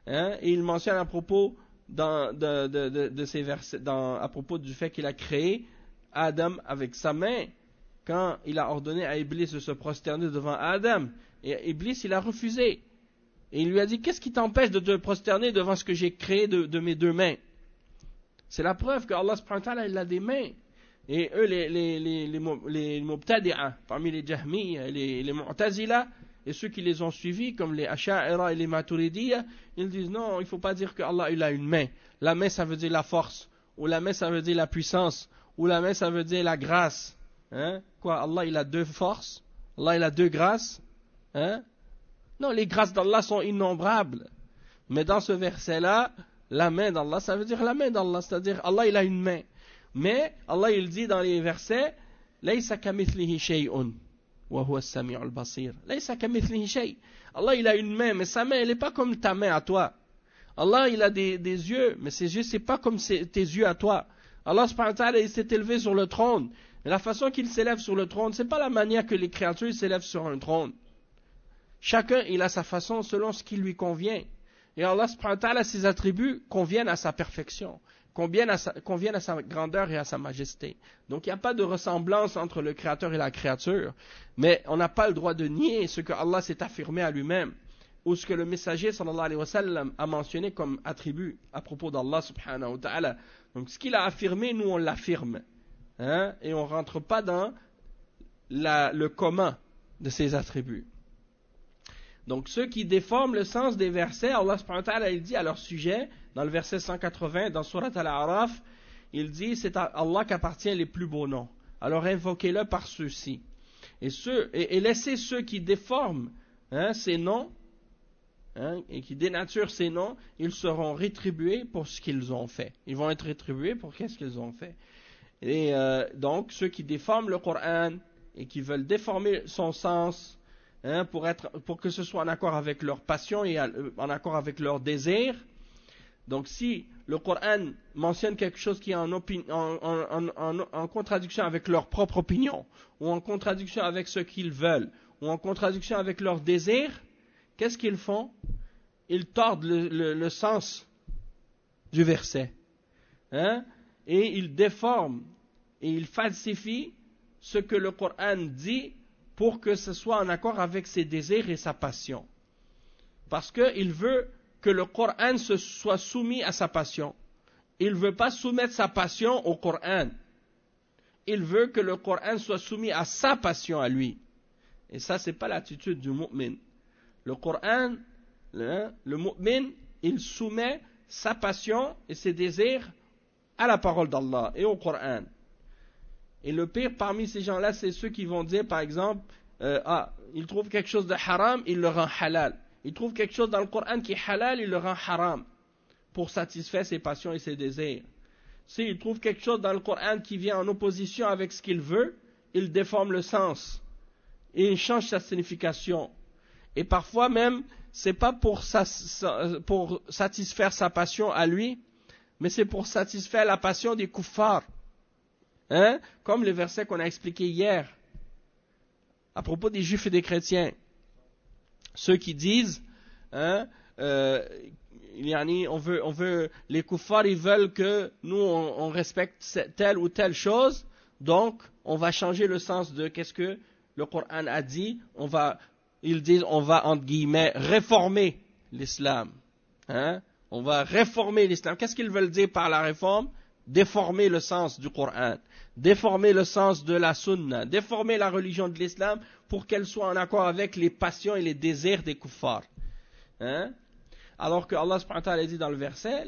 Et il mentionne à propos de ces versets, à propos du fait qu'il a créé Adam avec sa main, quand il a ordonné à Iblis de se prosterner devant Adam, et Iblis il a refusé, et il lui a dit qu'est-ce qui t'empêche de te prosterner devant ce que j'ai créé de mes deux mains? C'est la preuve que Allah subhanahu wa ta'ala il a des mains. Et eux les mubtadi'a, parmi les jahmi, les mu'tazila et ceux qui les ont suivis comme les asha'ira et les maturidiyya, ils disent non, il ne faut pas dire que Allah il a une main. La main ça veut dire la force, ou la main ça veut dire la puissance, ou la main ça veut dire la grâce. Quoi, Allah il a deux forces? Allah il a deux grâces? Non, les grâces d'Allah sont innombrables. Mais dans ce verset-là, la main d'Allah, ça veut dire la main d'Allah, c'est-à-dire Allah il a une main. Mais Allah il dit dans les versets, Laysa kamithlihi shay'un wa huwa as-sami'ul basir. Laysa kamithlihi shay'. Allah il a une main, mais sa main elle n'est pas comme ta main à toi. Allah il a des yeux, mais ses yeux c'est pas comme tes yeux à toi. Allah subhanahu wa ta'ala il s'est élevé sur le trône. Et la façon qu'il s'élève sur le trône, c'est pas la manière que les créatures s'élèvent sur un trône. Chacun il a sa façon selon ce qui lui convient. Et Allah subhanahu wa ta'ala ses attributs conviennent à sa perfection, conviennent à sa grandeur et à sa majesté. Donc il n'y a pas de ressemblance entre le créateur et la créature. Mais on n'a pas le droit de nier ce que Allah s'est affirmé à lui-même. ou ce que le messager sallallahu alayhi wa sallam a mentionné comme attribut à propos d'Allah subhanahu wa ta'ala. Donc ce qu'il a affirmé, nous on l'affirme. Hein, et on ne rentre pas dans le commun de ces attributs. Donc ceux qui déforment le sens des versets, Allah subhanahu wa ta'ala il dit à leur sujet, dans le verset 180, dans Surat Al-A'raf, il dit, c'est à Allah qu'appartient les plus beaux noms. Alors invoquez-le par ceux-ci. Et laissez ceux qui déforment ces noms, et qui dénaturent ces noms, ils seront rétribués pour ce qu'ils ont fait. Ils vont être rétribués pour qu'est-ce qu'ils ont fait. Et donc, ceux qui déforment le Coran et qui veulent déformer son sens pour que ce soit en accord avec leur passion et en accord avec leur désir. Donc, si le Coran mentionne quelque chose qui est en contradiction avec leur propre opinion, ou en contradiction avec ce qu'ils veulent, ou en contradiction avec leur désir, qu'est-ce qu'ils font? Ils tordent le sens du verset. Et ils déforment et ils falsifient ce que le Coran dit pour que ce soit en accord avec ses désirs et sa passion. Parce qu'il veut que le Coran se soit soumis à sa passion. Il ne veut pas soumettre sa passion au Coran. Il veut que le Coran soit soumis à sa passion à lui. Et ça, ce n'est pas l'attitude du mu'min. Le Coran, le mu'min, il soumet sa passion et ses désirs à la parole d'Allah et au Coran. Et le pire parmi ces gens-là, c'est ceux qui vont dire, par exemple, ils trouvent quelque chose de haram, ils le rendent halal. Ils trouvent quelque chose dans le Coran qui est halal, ils le rendent haram pour satisfaire ses passions et ses désirs. S'ils trouvent quelque chose dans le Coran qui vient en opposition avec ce qu'il veut, ils déforment le sens et ils changent sa signification. Et parfois même, c'est pas pour satisfaire sa passion à lui, mais c'est pour satisfaire la passion des kuffars. Comme les versets qu'on a expliqués hier, à propos des juifs et des chrétiens. Ceux qui disent, on veut, les kuffars, ils veulent que nous, on respecte telle ou telle chose, donc on va changer le sens de qu'est-ce que le Coran a dit, ils disent, on va, entre guillemets, réformer l'islam. On va réformer l'islam. Qu'est-ce qu'ils veulent dire par la réforme? Déformer le sens du Coran, déformer le sens de la sunna, déformer la religion de l'islam pour qu'elle soit en accord avec les passions et les désirs des kuffars. Alors que Allah subhanahu wa ta'ala dit dans le verset,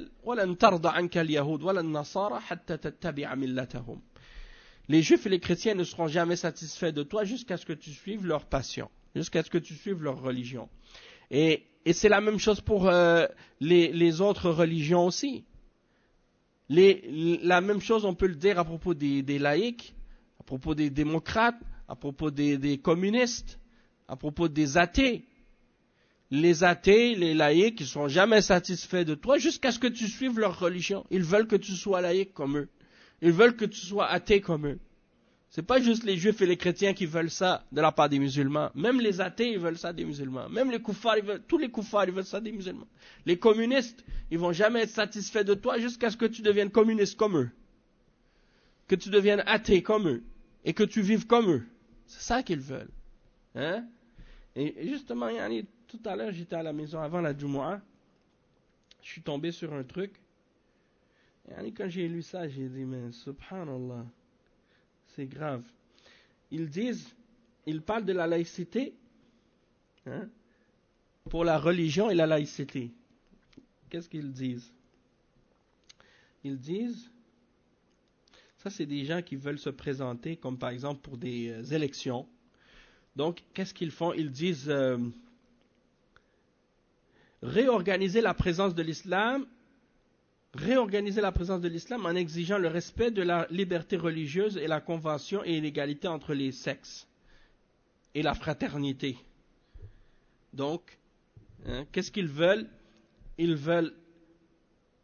les juifs et les chrétiens ne seront jamais satisfaits de toi jusqu'à ce que tu suives leur passion, jusqu'à ce que tu suives leur religion. Et c'est la même chose pour les autres religions aussi. La même chose, on peut le dire à propos des laïcs, à propos des démocrates, à propos des communistes, à propos des athées. Les athées, les laïcs, ils ne seront jamais satisfaits de toi jusqu'à ce que tu suives leur religion. Ils veulent que tu sois laïque comme eux. Ils veulent que tu sois athée comme eux. Ce n'est pas juste les juifs et les chrétiens qui veulent ça de la part des musulmans. Même les athées, ils veulent ça des musulmans. Même les kuffars, tous les kuffars, ils veulent ça des musulmans. Les communistes, ils vont jamais être satisfaits de toi jusqu'à ce que tu deviennes communiste comme eux. Que tu deviennes athée comme eux. Et que tu vives comme eux. C'est ça qu'ils veulent. Et justement, tout à l'heure, j'étais à la maison avant la Jumu'ah. Je suis tombé sur un truc. Et quand j'ai lu ça, j'ai dit, mais subhanallah. C'est grave. Ils parlent de la laïcité pour la religion et la laïcité. Qu'est-ce qu'ils disent? Ils disent, ça c'est des gens qui veulent se présenter comme par exemple pour des élections. Donc, qu'est-ce qu'ils font? Ils disent réorganiser la présence de l'islam en exigeant le respect de la liberté religieuse et la convention et l'égalité entre les sexes et la fraternité. Donc, qu'est-ce qu'ils veulent? Ils veulent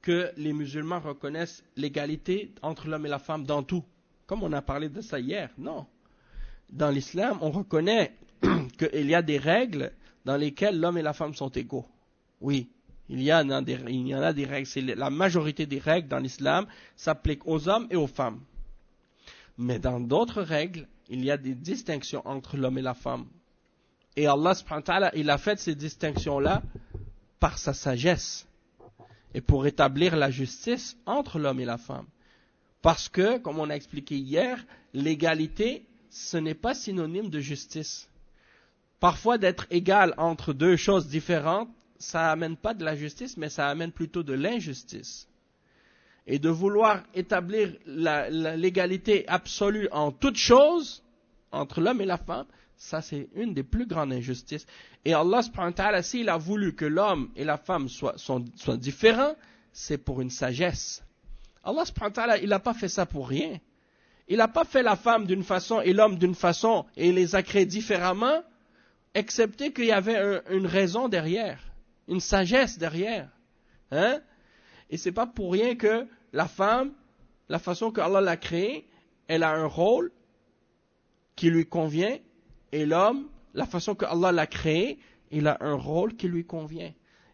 que les musulmans reconnaissent l'égalité entre l'homme et la femme dans tout. Comme on a parlé de ça hier, non. Dans l'islam, on reconnaît qu'il y a des règles dans lesquelles l'homme et la femme sont égaux. Oui. Il y en a des règles. C'est la majorité des règles dans l'islam s'appliquent aux hommes et aux femmes. Mais dans d'autres règles, il y a des distinctions entre l'homme et la femme. Et Allah subhanahu wa ta'ala, il a fait ces distinctions-là par sa sagesse et pour établir la justice entre l'homme et la femme. Parce que, comme on a expliqué hier, l'égalité, ce n'est pas synonyme de justice. Parfois, d'être égal entre deux choses différentes, ça amène pas de la justice, mais ça amène plutôt de l'injustice. Et de vouloir établir l'égalité absolue en toutes choses, entre l'homme et la femme, ça c'est une des plus grandes injustices. Et Allah subhanahu wa ta'ala, s'il a voulu que l'homme et la femme soient différents, c'est pour une sagesse. Allah subhanahu wa ta'ala, il n'a pas fait ça pour rien. Il n'a pas fait la femme d'une façon et l'homme d'une façon et il les a créés différemment, excepté qu'il y avait une raison derrière, une sagesse derrière. Hein? Et c'est pas pour rien que la femme, la façon que Allah l'a créée, elle a un rôle qui lui convient, et l'homme, la façon que Allah l'a créé, il a un rôle qui lui convient.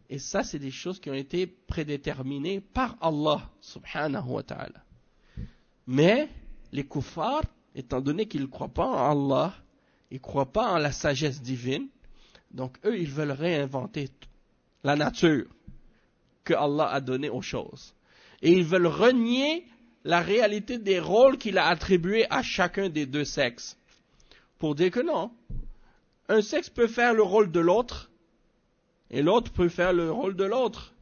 Et ça, c'est des choses qui ont été prédéterminées par Allah, subhanahu wa ta'ala. Mais, les kuffars, étant donné qu'ils ne croient pas en Allah, ils ne croient pas en la sagesse divine, donc eux, ils veulent réinventer la nature que Allah a donnée aux choses. Et ils veulent renier la réalité des rôles qu'il a attribués à chacun des deux sexes. Pour dire que non, un sexe peut faire le rôle de l'autre, et l'autre peut faire le rôle de l'autre.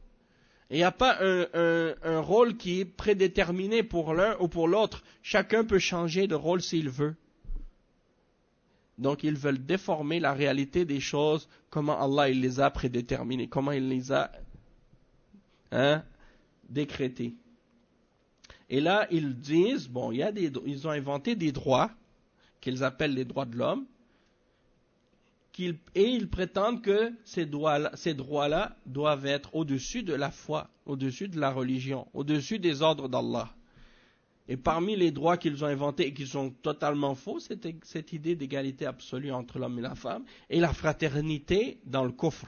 Il n'y a pas un rôle qui est prédéterminé pour l'un ou pour l'autre. Chacun peut changer de rôle s'il veut. Donc ils veulent déformer la réalité des choses, comment Allah il les a prédéterminées, comment il les a décrétées. Et là ils disent, bon, ils ont inventé des droits, qu'ils appellent les droits de l'homme, et ils prétendent que ces droits-là doivent être au-dessus de la foi, au-dessus de la religion, au-dessus des ordres d'Allah. Et parmi les droits qu'ils ont inventés et qui sont totalement faux, c'est cette idée d'égalité absolue entre l'homme et la femme, et la fraternité dans le kufr.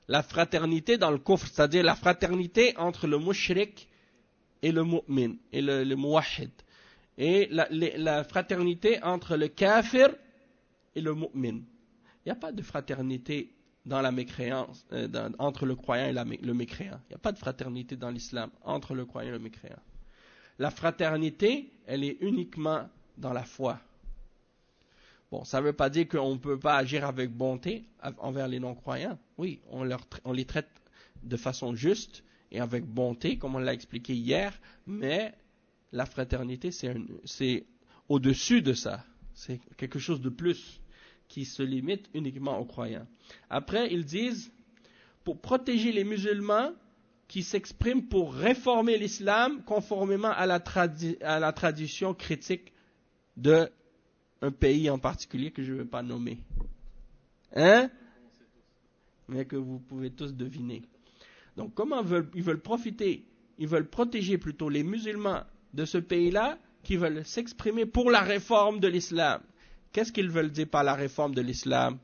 La fraternité dans le kufr, c'est-à-dire la fraternité entre le mushrik et le mu'min, et le muwahhid. Et la fraternité entre le kafir et le mu'min. Il n'y a pas de fraternité dans la mécréance, entre le croyant et le mécréant. Il n'y a pas de fraternité dans l'islam entre le croyant et le mécréant. La fraternité, elle est uniquement dans la foi. Bon, ça ne veut pas dire qu'on ne peut pas agir avec bonté envers les non-croyants. Oui, on les traite de façon juste et avec bonté, comme on l'a expliqué hier, mais la fraternité, c'est au-dessus de ça. C'est quelque chose de plus qui se limite uniquement aux croyants. Après, ils disent, pour protéger les musulmans qui s'expriment pour réformer l'islam conformément à la tradition critique d'un pays en particulier que je ne vais pas nommer. Hein? Mais que vous pouvez tous deviner. Donc, comment ils veulent profiter, ils veulent protéger plutôt les musulmans de ce pays-là qui veulent s'exprimer pour la réforme de l'islam. Qu'est-ce qu'ils veulent dire par la réforme de l'islam?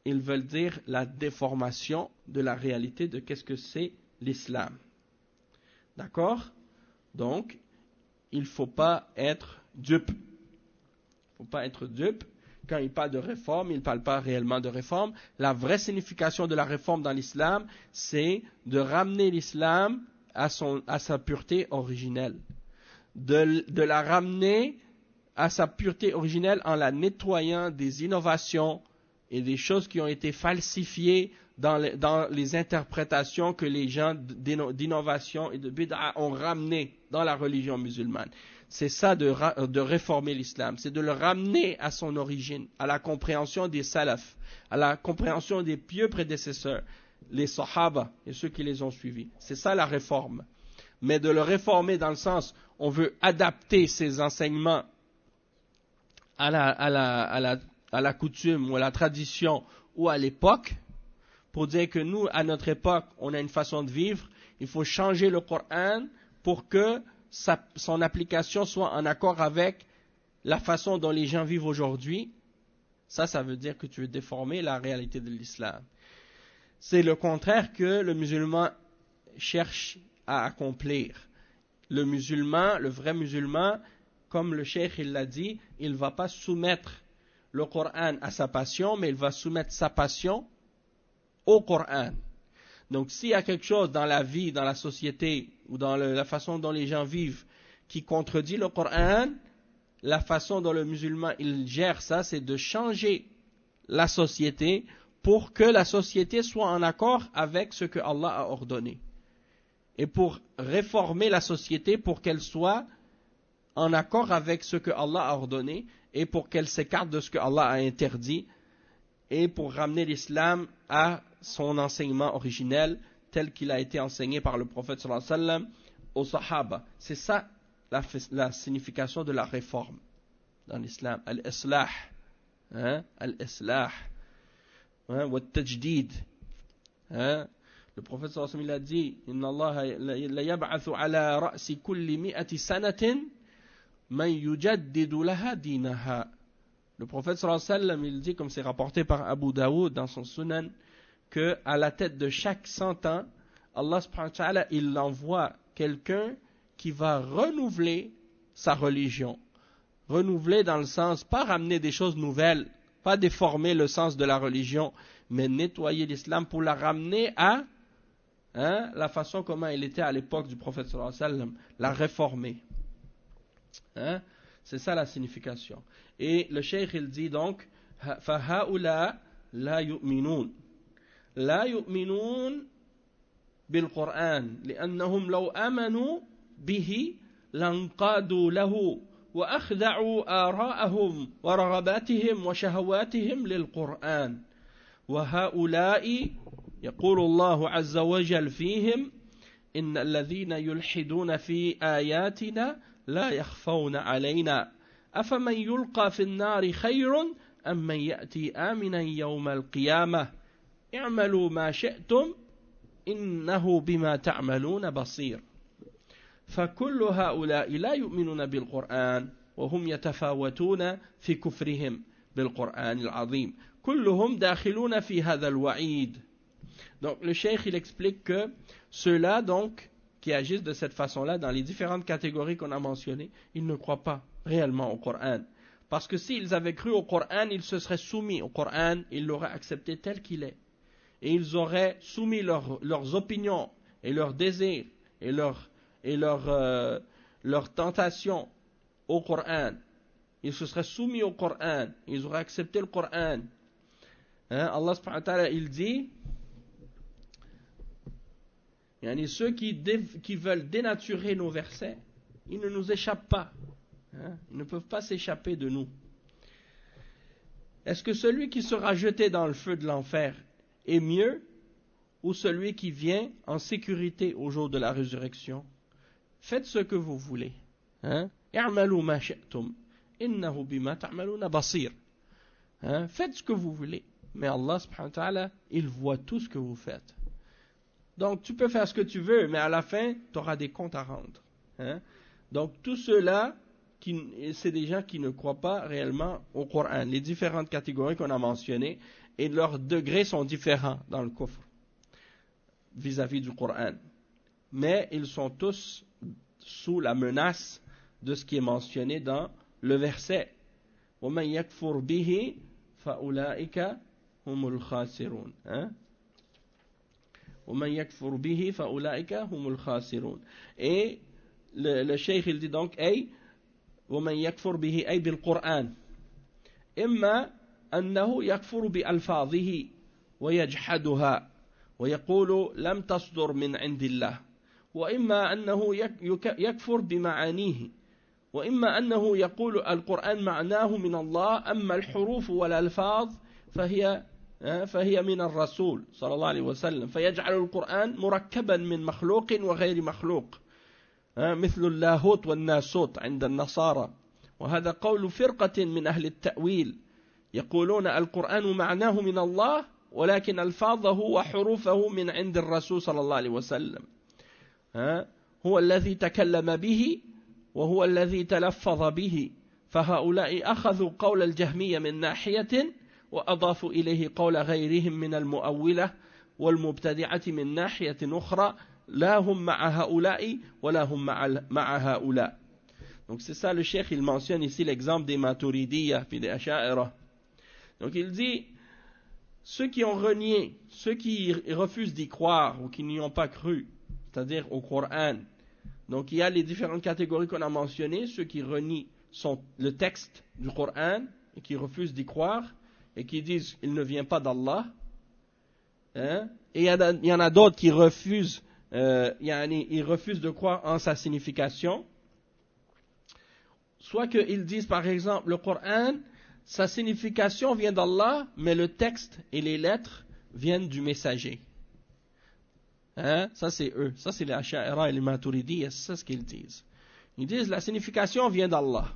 Ils veulent dire la déformation de la réalité de qu'est-ce que c'est l'islam. D'accord? Donc, il ne faut pas être dupe. Il ne faut pas être dupe. Quand il parle de réforme, il ne parle pas réellement de réforme. La vraie signification de la réforme dans l'islam, c'est de ramener l'islam à sa pureté originelle. De la ramener à sa pureté originelle en la nettoyant des innovations et des choses qui ont été falsifiées dans les interprétations que les gens d'innovation et de bid'a ont ramenées dans la religion musulmane. C'est ça de réformer l'islam, c'est de le ramener à son origine, à la compréhension des salafs, à la compréhension des pieux prédécesseurs, les sahaba et ceux qui les ont suivis. C'est ça la réforme. Mais de le réformer dans le sens, on veut adapter ses enseignements à la coutume ou à la tradition ou à l'époque, pour dire que nous, à notre époque, on a une façon de vivre, il faut changer le Coran pour que son application soit en accord avec la façon dont les gens vivent aujourd'hui. Ça veut dire que tu veux déformer la réalité de l'islam. C'est le contraire que le musulman cherche à accomplir. Le musulman, le vrai musulman, comme le cheikh il l'a dit, il ne va pas soumettre le Coran à sa passion, mais il va soumettre sa passion au Coran. Donc s'il y a quelque chose dans la vie, dans la société, ou dans la façon dont les gens vivent, qui contredit le Coran, la façon dont le musulman il gère ça, c'est de changer la société pour que la société soit en accord avec ce que Allah a ordonné. Et pour réformer la société pour qu'elle soit en accord avec ce que Allah a ordonné et pour qu'elle s'écarte de ce que Allah a interdit et pour ramener l'islam à son enseignement originel tel qu'il a été enseigné par le prophète sallallahu alayhi wa sallam aux sahaba. C'est ça la signification de la réforme dans l'islam. Al-islah, al-islah, wa tajdid. Le prophète sallallahu alayhi wa sallam a dit Inna Allah la yab'athu ala ra'si kulli mi'ati sanatin man yujaddidu laha dinaha. Le prophète sallallahu alayhi wa sallam il dit, comme c'est rapporté par Abu Daoud dans son Sunan, que à la tête de chaque 100 ans, Allah subhanahu wa ta'ala il envoie quelqu'un qui va renouveler sa religion. Renouveler dans le sens, pas ramener des choses nouvelles, pas déformer le sens de la religion, mais nettoyer l'islam pour la ramener à la façon comment elle était à l'époque du prophète sallallahu alayhi wa sallam, la réformer. C'est ça la signification. Et le cheikh il dit donc فَهَؤُلَاء لَا يُؤْمِنُونَ لَا يُؤْمِنُونَ بِالْقُرْآنِ لِأَنَّهُمْ لَوْ آمَنُوا بِهِ لَانْقَادُوا لَهُ وَأَخْضَعُوا آراءَهُمْ وَرَغَبَاتِهِمْ وَشَهَوَاتِهِمْ لِلْقُرْآنِ وَهَؤُلَاءِ يقول الله عز وجل فيهم إن الذين يلحدون في آياتنا لا يخفون علينا أفمن يلقى في النار خير أم من يأتي آمنا يوم القيامة اعملوا ما شئتم إنه بما تعملون بصير فكل هؤلاء لا يؤمنون بالقرآن وهم يتفاوتون في كفرهم بالقرآن العظيم كلهم داخلون في هذا الوعيد. Donc le cheikh il explique que ceux-là donc qui agissent de cette façon-là dans les différentes catégories qu'on a mentionnées, ils ne croient pas réellement au Coran. Parce que s'ils avaient cru au Coran, ils se seraient soumis au Coran, ils l'auraient accepté tel qu'il est. Et ils auraient soumis leurs opinions et leurs désirs et leurs tentations au Coran. Ils se seraient soumis au Coran, ils auraient accepté le Coran. Allah subhanahu wa ta'ala il dit ceux qui veulent dénaturer nos versets, ils ne nous échappent pas. Ils ne peuvent pas s'échapper de nous. Est-ce que celui qui sera jeté dans le feu de l'enfer est mieux ou celui qui vient en sécurité au jour de la résurrection? Faites ce que vous voulez. I'malu ma shi'tum innahu bima ta'maluna basir. Faites ce que vous voulez. Mais Allah subhanahu wa ta'ala, il voit tout ce que vous faites. Donc tu peux faire ce que tu veux, mais à la fin, tu auras des comptes à rendre. Donc tous ceux-là, c'est des gens qui ne croient pas réellement au Coran. Les différentes catégories qu'on a mentionnées, et leurs degrés sont différents dans le kufr, vis-à-vis du Coran. Mais ils sont tous sous la menace de ce qui est mentionné dans le verset. وَمَنْ يَكْفُرْ بِهِ فَأُولَٰئِكَ هُمُ الْخَاسِرُونَ. وَمَنْ يَكْفُرْ بِهِ فَأُولَٰئِكَ هُمُ الْخَاسِرُونَ. Et le cheikh il dit donc وَمَنْ يَكْفُرْ بِهِ أي بالقرآن إما أنه يكفر بألفاظه ويجحدها ويقول لم تصدر من عند الله وإما أنه يكفر بمعانيه وإما أنه يقول القرآن معناه من الله أما الحروف والألفاظ فهي من الرسول صلى الله عليه وسلم فيجعل القرآن مركبا من مخلوق وغير مخلوق مثل اللاهوت والناسوت عند النصارى وهذا قول فرقة من أهل التأويل يقولون القرآن معناه من الله ولكن ألفاظه وحروفه من عند الرسول صلى الله عليه وسلم هو الذي تكلم به وهو الذي تلفظ به فهؤلاء أخذوا قول الجهمية من ناحية وأضافوا إليه قول غيرهم من المؤولة والمبتدعة من ناحية أخرى لا هم مع هؤلاء ولا هم مع هؤلاء. Donc c'est ça le cheikh il mentionne ici l'exemple des Maturidiyya puis des Asha'ira. Donc il dit, ceux qui ont renié, ceux qui refusent d'y croire ou qui n'y ont pas cru, c'est-à-dire au Coran. Donc il y a les différentes catégories qu'on a mentionnées, ceux qui renient le texte du Coran et qui refusent d'y croire et qui disent il ne vient pas d'Allah. Hein? Et il y en a d'autres qui refusent, ils refusent de croire en sa signification. Soit qu'ils disent par exemple le Coran, sa signification vient d'Allah, mais le texte et les lettres viennent du messager. Hein? Ça c'est eux, ça c'est les Asha'ira et les Maturidiyya, c'est ce qu'ils disent. Ils disent la signification vient d'Allah.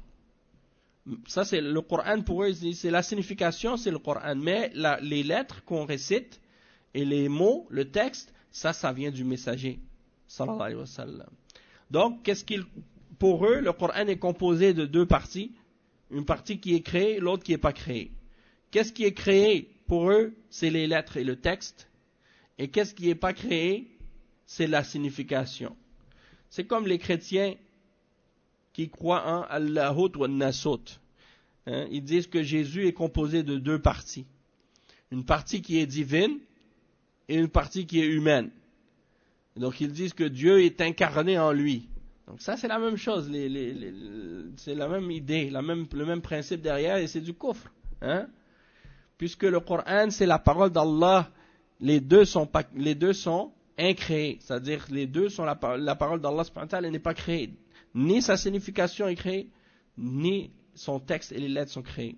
Ça c'est le Coran pour eux, c'est la signification, c'est le Coran, mais les lettres qu'on récite et les mots, le texte, ça vient du messager, sallallahu alayhi wa sallam. Donc, pour eux, le Coran est composé de deux parties, une partie qui est créée, l'autre qui n'est pas créée. Qu'est-ce qui est créé pour eux? C'est les lettres et le texte. Et qu'est-ce qui n'est pas créé? C'est la signification. C'est comme les chrétiens qui croient en Allahut wa Nasut. Hein? Ils disent que Jésus est composé de deux parties. Une partie qui est divine et une partie qui est humaine. Donc ils disent que Dieu est incarné en lui. Donc ça c'est la même chose, c'est la même idée, le même principe derrière et c'est du kufr. Hein? Puisque le Coran c'est la parole d'Allah, les deux sont incréés, c'est-à-dire les deux sont la parole d'Allah subhanahu wa ta'ala n'est pas créée. Ni sa signification est créée, ni son texte et les lettres sont créées.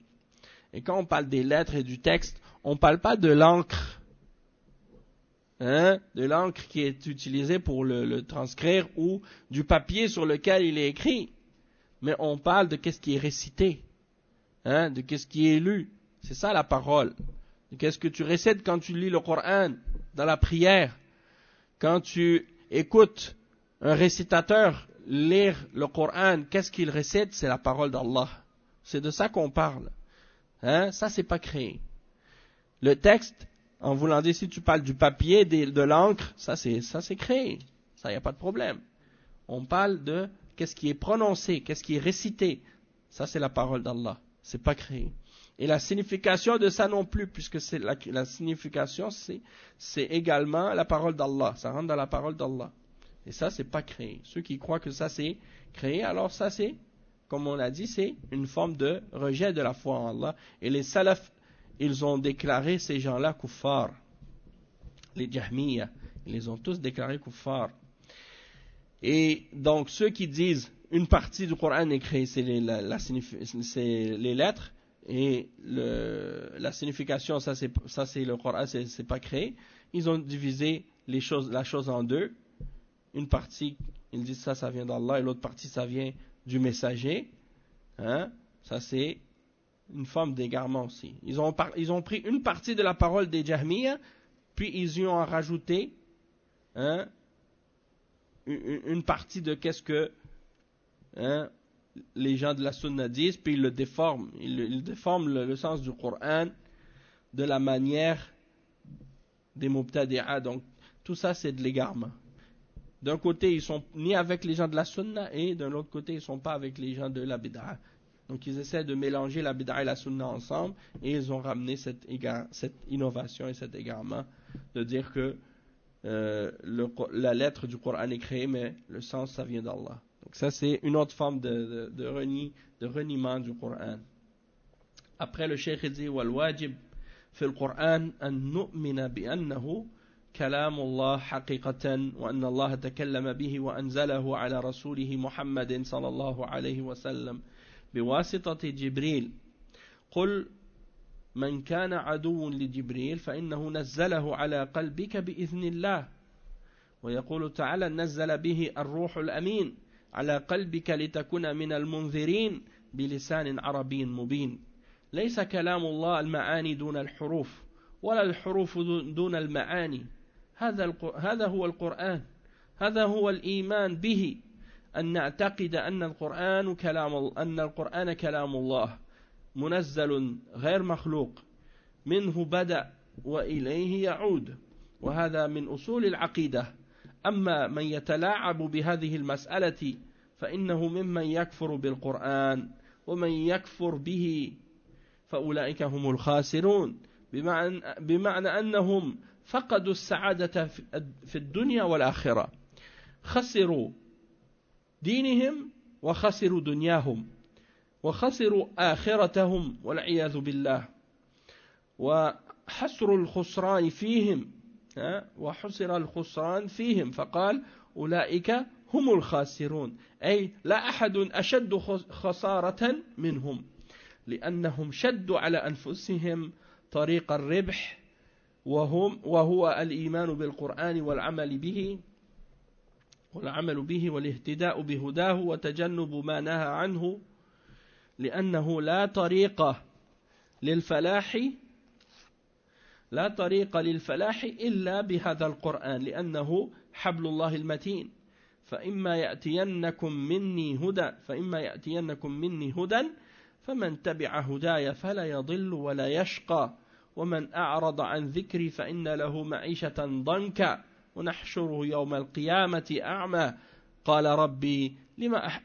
Et quand on parle des lettres et du texte, on ne parle pas de l'encre. Hein, de l'encre qui est utilisée pour le transcrire ou du papier sur lequel il est écrit. Mais on parle de qu'est-ce qui est récité, hein, de qu'est-ce qui est lu. C'est ça la parole. Qu'est-ce que tu récites quand tu lis le Coran dans la prière? Quand tu écoutes un récitateur lire le Coran, qu'est-ce qu'il récite? C'est la parole d'Allah. C'est de ça qu'on parle. Hein, ça c'est pas créé. Le texte, en voulant dire, si tu parles du papier, de l'encre, ça c'est créé. Ça, il n'y a pas de problème. On parle de qu'est-ce qui est prononcé, qu'est-ce qui est récité. Ça, c'est la parole d'Allah. C'est pas créé. Et la signification de ça non plus, puisque c'est la signification, c'est également la parole d'Allah. Ça rentre dans la parole d'Allah. Et ça, c'est pas créé. Ceux qui croient que ça, c'est créé, alors ça, c'est, comme on l'a dit, c'est une forme de rejet de la foi en Allah. Et les salafs, ils ont déclaré ces gens-là kuffar. Les Jahmiya, ils les ont tous déclarés kuffar. Et donc ceux qui disent une partie du Coran est créée, c'est les lettres, et la signification, ça c'est le Coran, c'est pas créé. Ils ont divisé la chose en deux. Une partie, ils disent ça vient d'Allah, et l'autre partie, ça vient du messager. Hein? Ça c'est une forme d'égarement aussi. Ils ont pris une partie de la parole des Jahmiya, puis ils y ont rajouté une partie de qu'est-ce que les gens de la Sunna disent, puis ils le déforment. Ils déforment le sens du Coran de la manière des Mubtadi'a. Donc tout ça c'est de l'égarement. D'un côté ils sont ni avec les gens de la Sunna, et d'un autre côté ils sont pas avec les gens de la Bid'a. Donc ils essaient de mélanger la bid'a et la sunna ensemble, et ils ont ramené cette innovation et cet égarement de dire que la lettre du Coran est créée, mais le sens ça vient d'Allah. Donc ça c'est une autre forme de reniement du Coran. Après le cheikh dit wal wajib fi al-Qur'an an nu'mina bi annahu كلام الله حقيقة وأن الله تكلم به وأنزله على رسوله محمد صلى الله عليه وسلم بواسطة جبريل. قل من كان عدو لجبريل فإنه نزله على قلبك بإذن الله. ويقول تعالى نزل به الروح الأمين على قلبك لتكون من المنذرين بلسان عربي مبين. ليس كلام الله المعاني دون الحروف ولا الحروف دون المعاني. هذا هو القرآن. هذا هو الإيمان به، أن نعتقد أن القرآن كلام الله منزل غير مخلوق منه بدأ وإليه يعود، وهذا من أصول العقيدة. أما من يتلاعب بهذه المسألة فإنه ممن يكفر بالقرآن ومن يكفر به فأولئك هم الخاسرون بمعنى أنهم فقدوا السعادة في الدنيا والآخرة خسروا دينهم وخسروا دنياهم وخسروا آخرتهم والعياذ بالله وحصر الخسران فيهم فقال أولئك هم الخاسرون أي لا أحد أشد خسارة منهم لأنهم شدوا على أنفسهم طريق الربح وهو الإيمان بالقرآن والعمل به والاهتداء بهداه وتجنب ما نهى عنه لأنه لا طريق للفلاح إلا بهذا القرآن لأنه حبل الله المتين فإما يأتينكم مني هدى فمن تبع هداي فلا يضل ولا يشقى ومن أعرض عن ذكري فإن له معيشة ضنكا ونحشره يوم القيامة أعمى قال ربي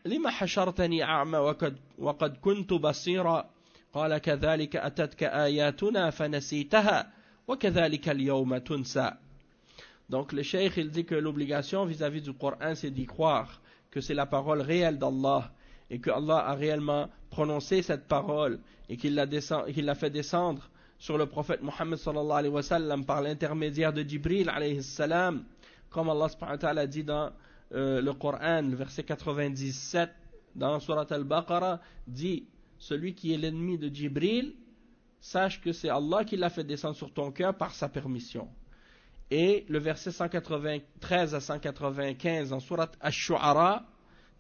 لما حشرتني أعمى وقد كنت بصيرا قال كذلك أتتك آياتنا فنسيتها وكذلك اليوم تنسى. Donc le cheikh il dit que l'obligation vis-à-vis du Coran c'est d'y croire que c'est la parole réelle d'Allah et que Allah a réellement prononcé cette parole et qu'il l'a fait descendre sur le prophète Mohammed sallallahu alayhi wa sallam par l'intermédiaire de Jibril alayhi salam, comme Allah subhanahu wa ta'ala dit dans le Coran, le verset 97 dans Surat al-Baqarah, dit celui qui est l'ennemi de Jibril, sache que c'est Allah qui l'a fait descendre sur ton cœur par sa permission. Et le verset 193 à 195 dans Surat Ash-Shu'ara,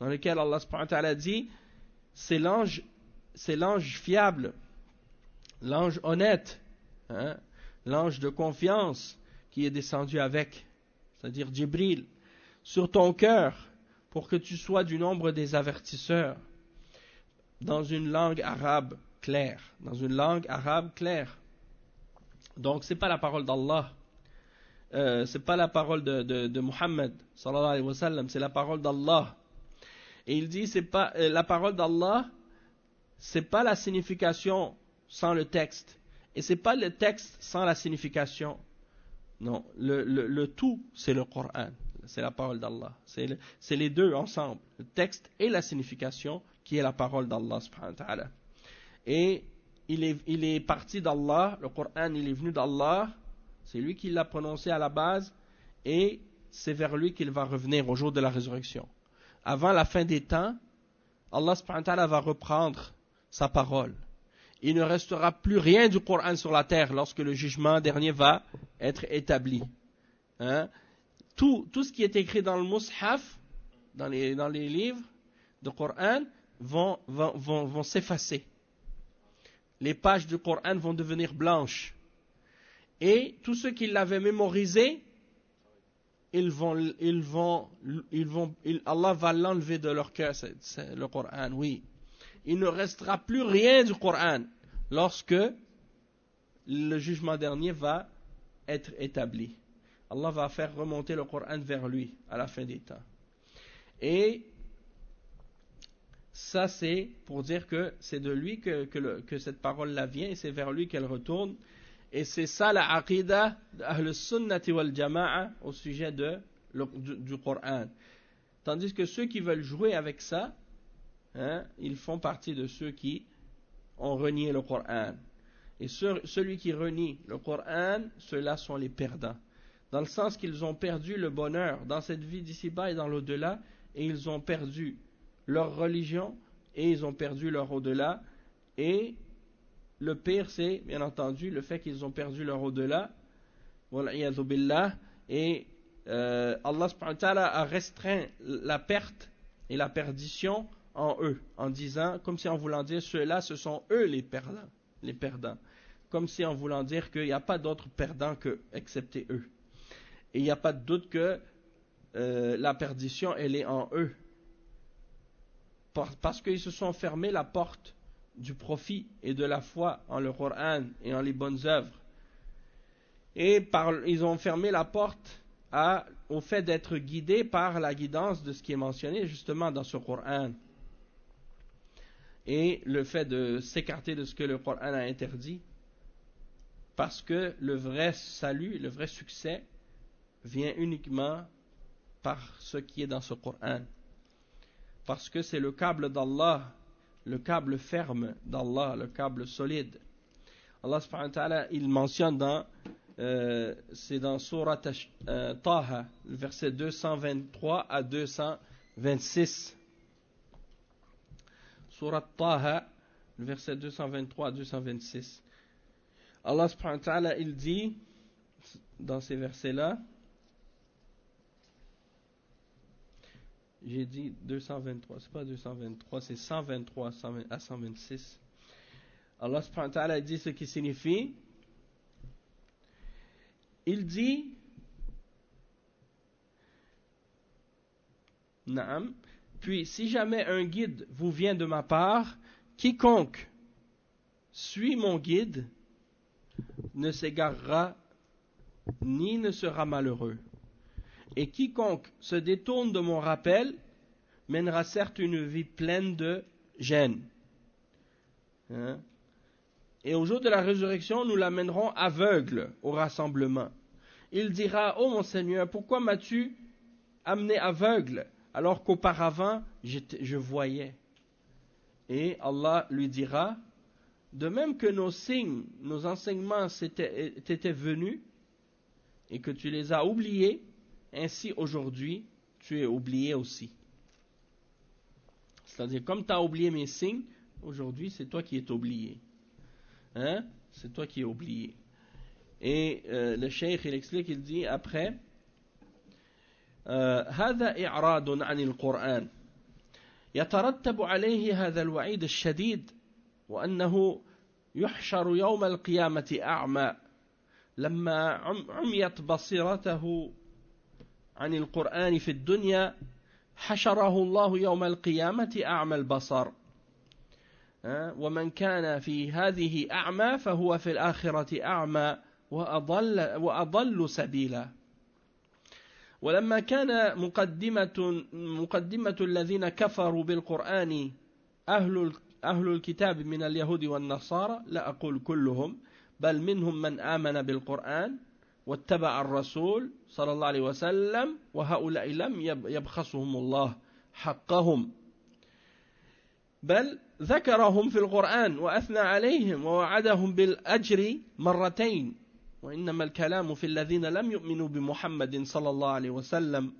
dans lequel Allah subhanahu wa ta'ala dit c'est l'ange fiable, l'ange honnête, l'ange de confiance qui est descendu avec, c'est-à-dire Jibril, sur ton cœur pour que tu sois du nombre des avertisseurs dans une langue arabe claire. Donc c'est pas la parole d'Allah, c'est pas la parole de Muhammad sallallahu alayhi wa sallam, c'est la parole d'Allah. Et il dit c'est pas la parole d'Allah, c'est pas la signification sans le texte, et c'est pas le texte sans la signification. Non, le tout c'est le Coran, c'est la parole d'Allah, c'est les deux ensemble, le texte et la signification qui est la parole d'Allah subhanahu wa ta'ala. Et il est parti d'Allah, le Coran il est venu d'Allah, c'est lui qui l'a prononcé à la base et c'est vers lui qu'il va revenir au jour de la résurrection. Avant la fin des temps, Allah subhanahu wa ta'ala va reprendre sa parole. Il ne restera plus rien du Coran sur la terre lorsque le jugement dernier va être établi. Tout ce qui est écrit dans le Mus'haf, dans les livres du Coran, vont s'effacer. Les pages du Coran vont devenir blanches. Et tous ceux qui l'avaient mémorisé, Allah va l'enlever de leur cœur, c'est le Coran, oui. Il ne restera plus rien du Coran lorsque le jugement dernier va être établi. Allah va faire remonter le Coran vers lui à la fin des temps. Et ça c'est pour dire que c'est de lui que cette parole-là vient et c'est vers lui qu'elle retourne. Et c'est ça la aqidah d'Ahl Sunnati wal Jama'a au sujet du Coran. Tandis que ceux qui veulent jouer avec ça, ils font partie de ceux qui ont renié le Coran. Et celui qui renie le Coran, ceux-là sont les perdants. Dans le sens qu'ils ont perdu le bonheur dans cette vie d'ici-bas et dans l'au-delà, et ils ont perdu leur religion, et ils ont perdu leur au-delà, et le pire c'est, bien entendu, le fait qu'ils ont perdu leur au-delà, wal'iyadhu billah, et Allah subhanahu wa ta'ala a restreint la perte et la perdition en eux, en disant, comme si en voulant dire, ceux-là, ce sont eux les perdants. Comme si en voulant dire qu'il n'y a pas d'autres perdants excepté eux. Et il n'y a pas de doute que la perdition, elle est en eux. Parce qu'ils se sont fermés la porte du profit et de la foi en le Coran et en les bonnes œuvres. Et ils ont fermé la porte au fait d'être guidés par la guidance de ce qui est mentionné justement dans ce Coran. et le fait de s'écarter de ce que le Coran a interdit, parce que le vrai salut, le vrai succès vient uniquement par ce qui est dans ce Coran, parce que c'est le câble d'Allah, le câble ferme d'Allah, le câble solide. Allah subhanahu wa ta'ala, il mentionne c'est dans Surat Taha, le verset 223 à 226. Surat Taha, le verset 223 à 226. Allah subhanahu wa ta'ala, il dit dans ces versets-là, j'ai dit 223, c'est pas 223, c'est 123 à 126. Allah subhanahu wa ta'ala dit ce qui signifie, il dit, Naam, puis si jamais un guide vous vient de ma part, quiconque suit mon guide ne s'égarera ni ne sera malheureux. Et quiconque se détourne de mon rappel mènera certes une vie pleine de gêne. Et au jour de la résurrection, nous l'amènerons aveugle au rassemblement. Il dira, ô mon Seigneur, pourquoi m'as-tu amené aveugle alors qu'auparavant je voyais? Et Allah lui dira, de même que nos signes, nos enseignements t'étaient venus et que tu les as oubliés, ainsi aujourd'hui tu es oublié aussi. C'est-à-dire, comme tu as oublié mes signes, aujourd'hui c'est toi qui es oublié. C'est toi qui es oublié. Et le cheikh il explique, il dit après, هذا إعراض عن القرآن يترتب عليه هذا الوعيد الشديد وأنه يحشر يوم القيامة أعمى لما عميت بصيرته عن القرآن في الدنيا حشره الله يوم القيامة أعمى البصر ومن كان في هذه أعمى فهو في الآخرة أعمى وأضل سبيلا ولما كان مقدمة الذين كفروا بالقرآن أهل الكتاب من اليهود والنصارى لا أقول كلهم بل منهم من آمن بالقرآن واتبع الرسول صلى الله عليه وسلم وهؤلاء لم يبخسهم الله حقهم بل ذكرهم في القرآن وأثنى عليهم ووعدهم بالأجر مرتين وإنما الكلام في الذين لم يؤمنوا بمحمد صلى الله عليه وسلم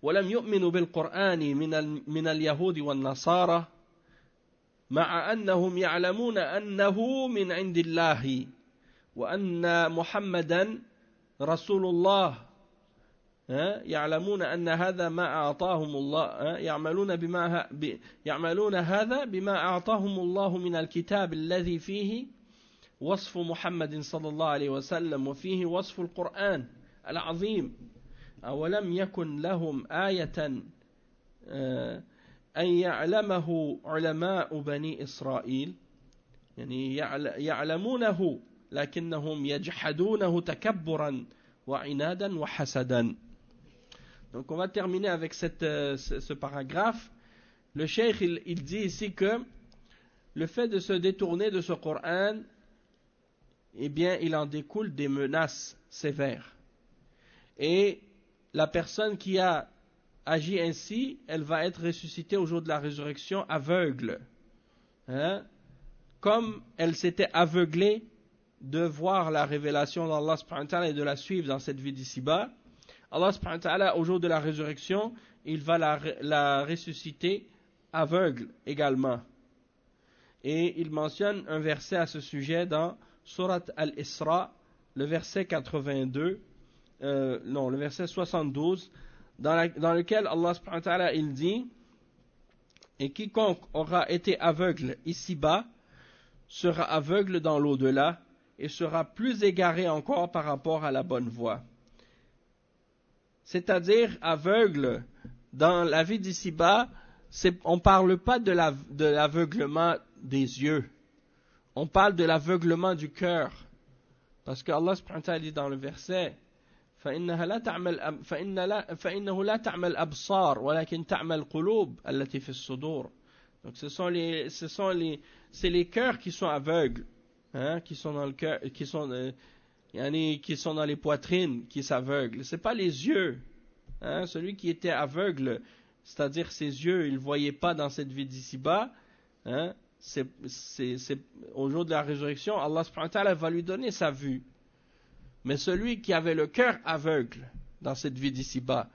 ولم يؤمنوا بالقرآن من اليهود والنصارى مع أنهم يعلمون أنه من عند الله وأن محمدا رسول الله يعلمون أن هذا ما أعطاهم الله يعملون هذا بما أعطاهم الله من الكتاب الذي فيه وصف محمد صلى الله عليه وسلم وفيه وصف القرآن العظيم أولم يكن لهم آية أن يعلمه علماء بني إسرائيل يعني يعلمونه لكنهم يجحدونه تكبرا وعنادا وحسدا. Donc on va terminer avec ce paragraphe. Le cheikh il dit ici que le fait de se détourner de ce Coran, eh bien il en découle des menaces sévères. Et la personne qui a agi ainsi, elle va être ressuscitée au jour de la résurrection aveugle. Comme elle s'était aveuglée de voir la révélation d'Allah subhanahu wa ta'ala et de la suivre dans cette vie d'ici-bas, Allah subhanahu wa ta'ala au jour de la résurrection, il va la ressusciter aveugle également. Et il mentionne un verset à ce sujet dans Surat Al-Isra, le verset 82, le verset 72, dans lequel Allah subhanahu wa ta'ala il dit, et quiconque aura été aveugle ici-bas sera aveugle dans l'au-delà et sera plus égaré encore par rapport à la bonne voie. C'est-à-dire aveugle dans la vie d'ici-bas, on ne parle pas de l'aveuglement des yeux, on parle de l'aveuglement du cœur, parce que Allah subhanahu wa ta'ala dit dans le verset فإنه لا تعمل أبصار ولكن تعمل قلوب التي في الصدور. Donc c'est les cœurs qui sont aveugles, hein, qui sont dans le cœur, qui sont dans les poitrines, qui s'aveuglent. C'est pas les yeux, hein. Celui qui était aveugle, c'est-à-dire ses yeux, il voyait pas dans cette vie d'ici-bas, hein. C'est au jour de la résurrection, Allah subhanahu wa ta'ala va lui donner sa vue. Mais celui qui avait le cœur aveugle dans cette vie d'ici-bas,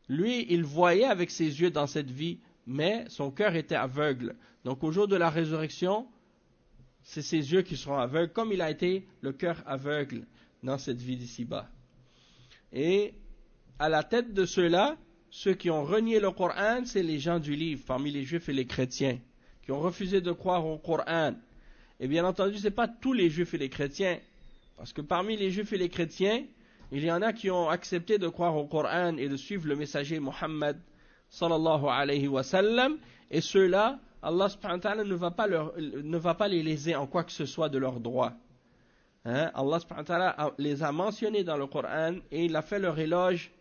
lui, il voyait avec ses yeux dans cette vie, mais son cœur était aveugle. Donc au jour de la résurrection, c'est ses yeux qui seront aveugles, comme il a été le cœur aveugle dans cette vie d'ici-bas. Et à la tête de ceux-là, ceux qui ont renié le Coran, c'est les gens du livre, parmi les juifs et les chrétiens, qui ont refusé de croire au Coran. Et bien entendu, ce n'est pas tous les juifs et les chrétiens, parce que parmi les juifs et les chrétiens, il y en a qui ont accepté de croire au Coran et de suivre le messager Muhammad sallallahu alayhi wa sallam, et ceux-là, Allah subhanahu wa ta'ala ne va pas les léser en quoi que ce soit de leurs droits. Hein? Allah subhanahu wa ta'ala les a mentionnés dans le Coran et il a fait leur éloge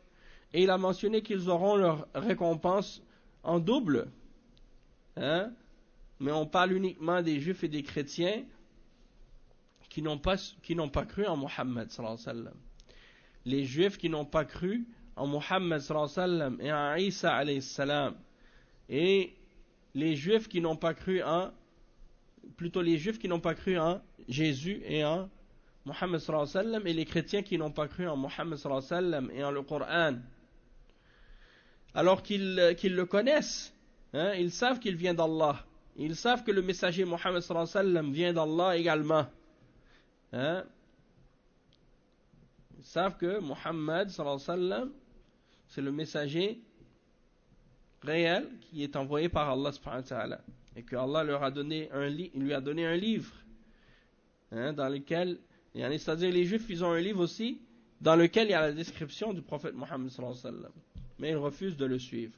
et il a mentionné qu'ils auront leur récompense en double. Hein? Mais on parle uniquement des juifs et des chrétiens qui n'ont pas cru en Muhammad sallallahu alayhi wa sallam. Les juifs qui n'ont pas cru en Muhammad sallallahu alayhi wa sallam et en Isa alayhi salam, et les juifs qui n'ont pas cru en Jésus et en Muhammad sallallahu alayhi wa sallam, et les chrétiens qui n'ont pas cru en Muhammad sallallahu alayhi wa sallam et en le Coran, alors qu'ils le connaissent, hein, ils savent qu'il vient d'Allah, ils savent que le messager Muhammad sallallahu alayhi wa sallam vient d'Allah également, hein. Ils savent que Muhammad sallallahu alayhi wa sallam, c'est le messager réel qui est envoyé par Allah subhanahu wa ta'ala, et que Allah lui a donné un livre, hein, dans lequel, c'est-à-dire les juifs, ils ont un livre aussi dans lequel il y a la description du prophète Muhammad sallallahu alayhi wa sallam, mais ils refusent de le suivre,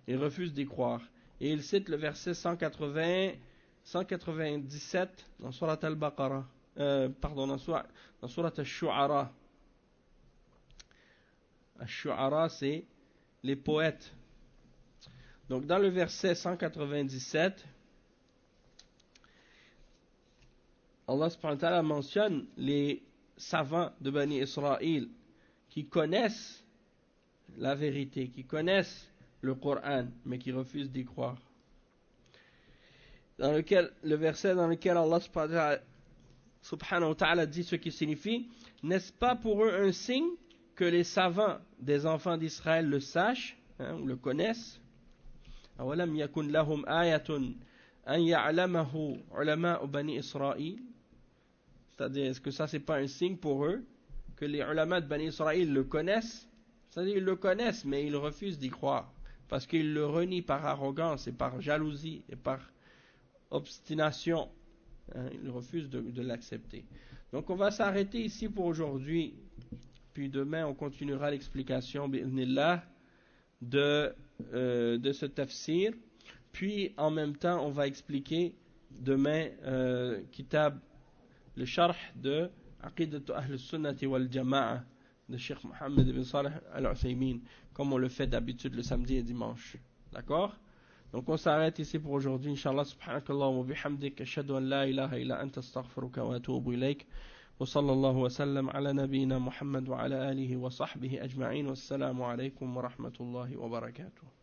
ils refusent d'y croire, et ils citent le verset 197 dans Surat al-Baqarah, dans Surat al-Shu'ara. Al-Shu'ara, c'est les poètes. Donc dans le verset 197, Allah subhanahu wa ta'ala mentionne les savants de Bani Israël qui connaissent la vérité, qui connaissent le Coran, mais qui refusent d'y croire. Le verset dans lequel Allah subhanahu wa ta'ala dit ce qui signifie: n'est-ce pas pour eux un signe que les savants des enfants d'Israël le sachent, hein, ou le connaissent? أَوَلَمْ يَكُنْ لَهُمْ آيَةٌ أَنْ يَعْلَمَهُ عُلَمَاءُ بَنِي إِسْرَائِيل. C'est-à-dire, est-ce que ça c'est pas un signe pour eux que les ulama de Bani Israël le connaissent? C'est-à-dire, ils le connaissent, mais ils refusent d'y croire, parce qu'ils le renient par arrogance et par jalousie et par obstination, hein, ils refusent de l'accepter. Donc on va s'arrêter ici pour aujourd'hui, puis demain on continuera l'explication bi'idhnillah de ce tafsir, puis en même temps on va expliquer demain kitab, le sharh de Aqidatu Ahl Sunnati wal Jama'a de Cheikh Mohammed ibn Salih al-Uthaymin, comme on le fait d'habitude le samedi et dimanche. D'accord? Donc on s'arrête ici pour aujourd'hui. Inch'Allah, subhanakallah wa bihamdik, ashhadu an la ilaha illa anta astaghfiruka wa atubu ilayk. Wa sallallahu wa sallam ala nabiyyina Muhammad wa ala alihi wa sahbihi ajma'in. Wassalamu alaykum wa rahmatullahi wa barakatuh.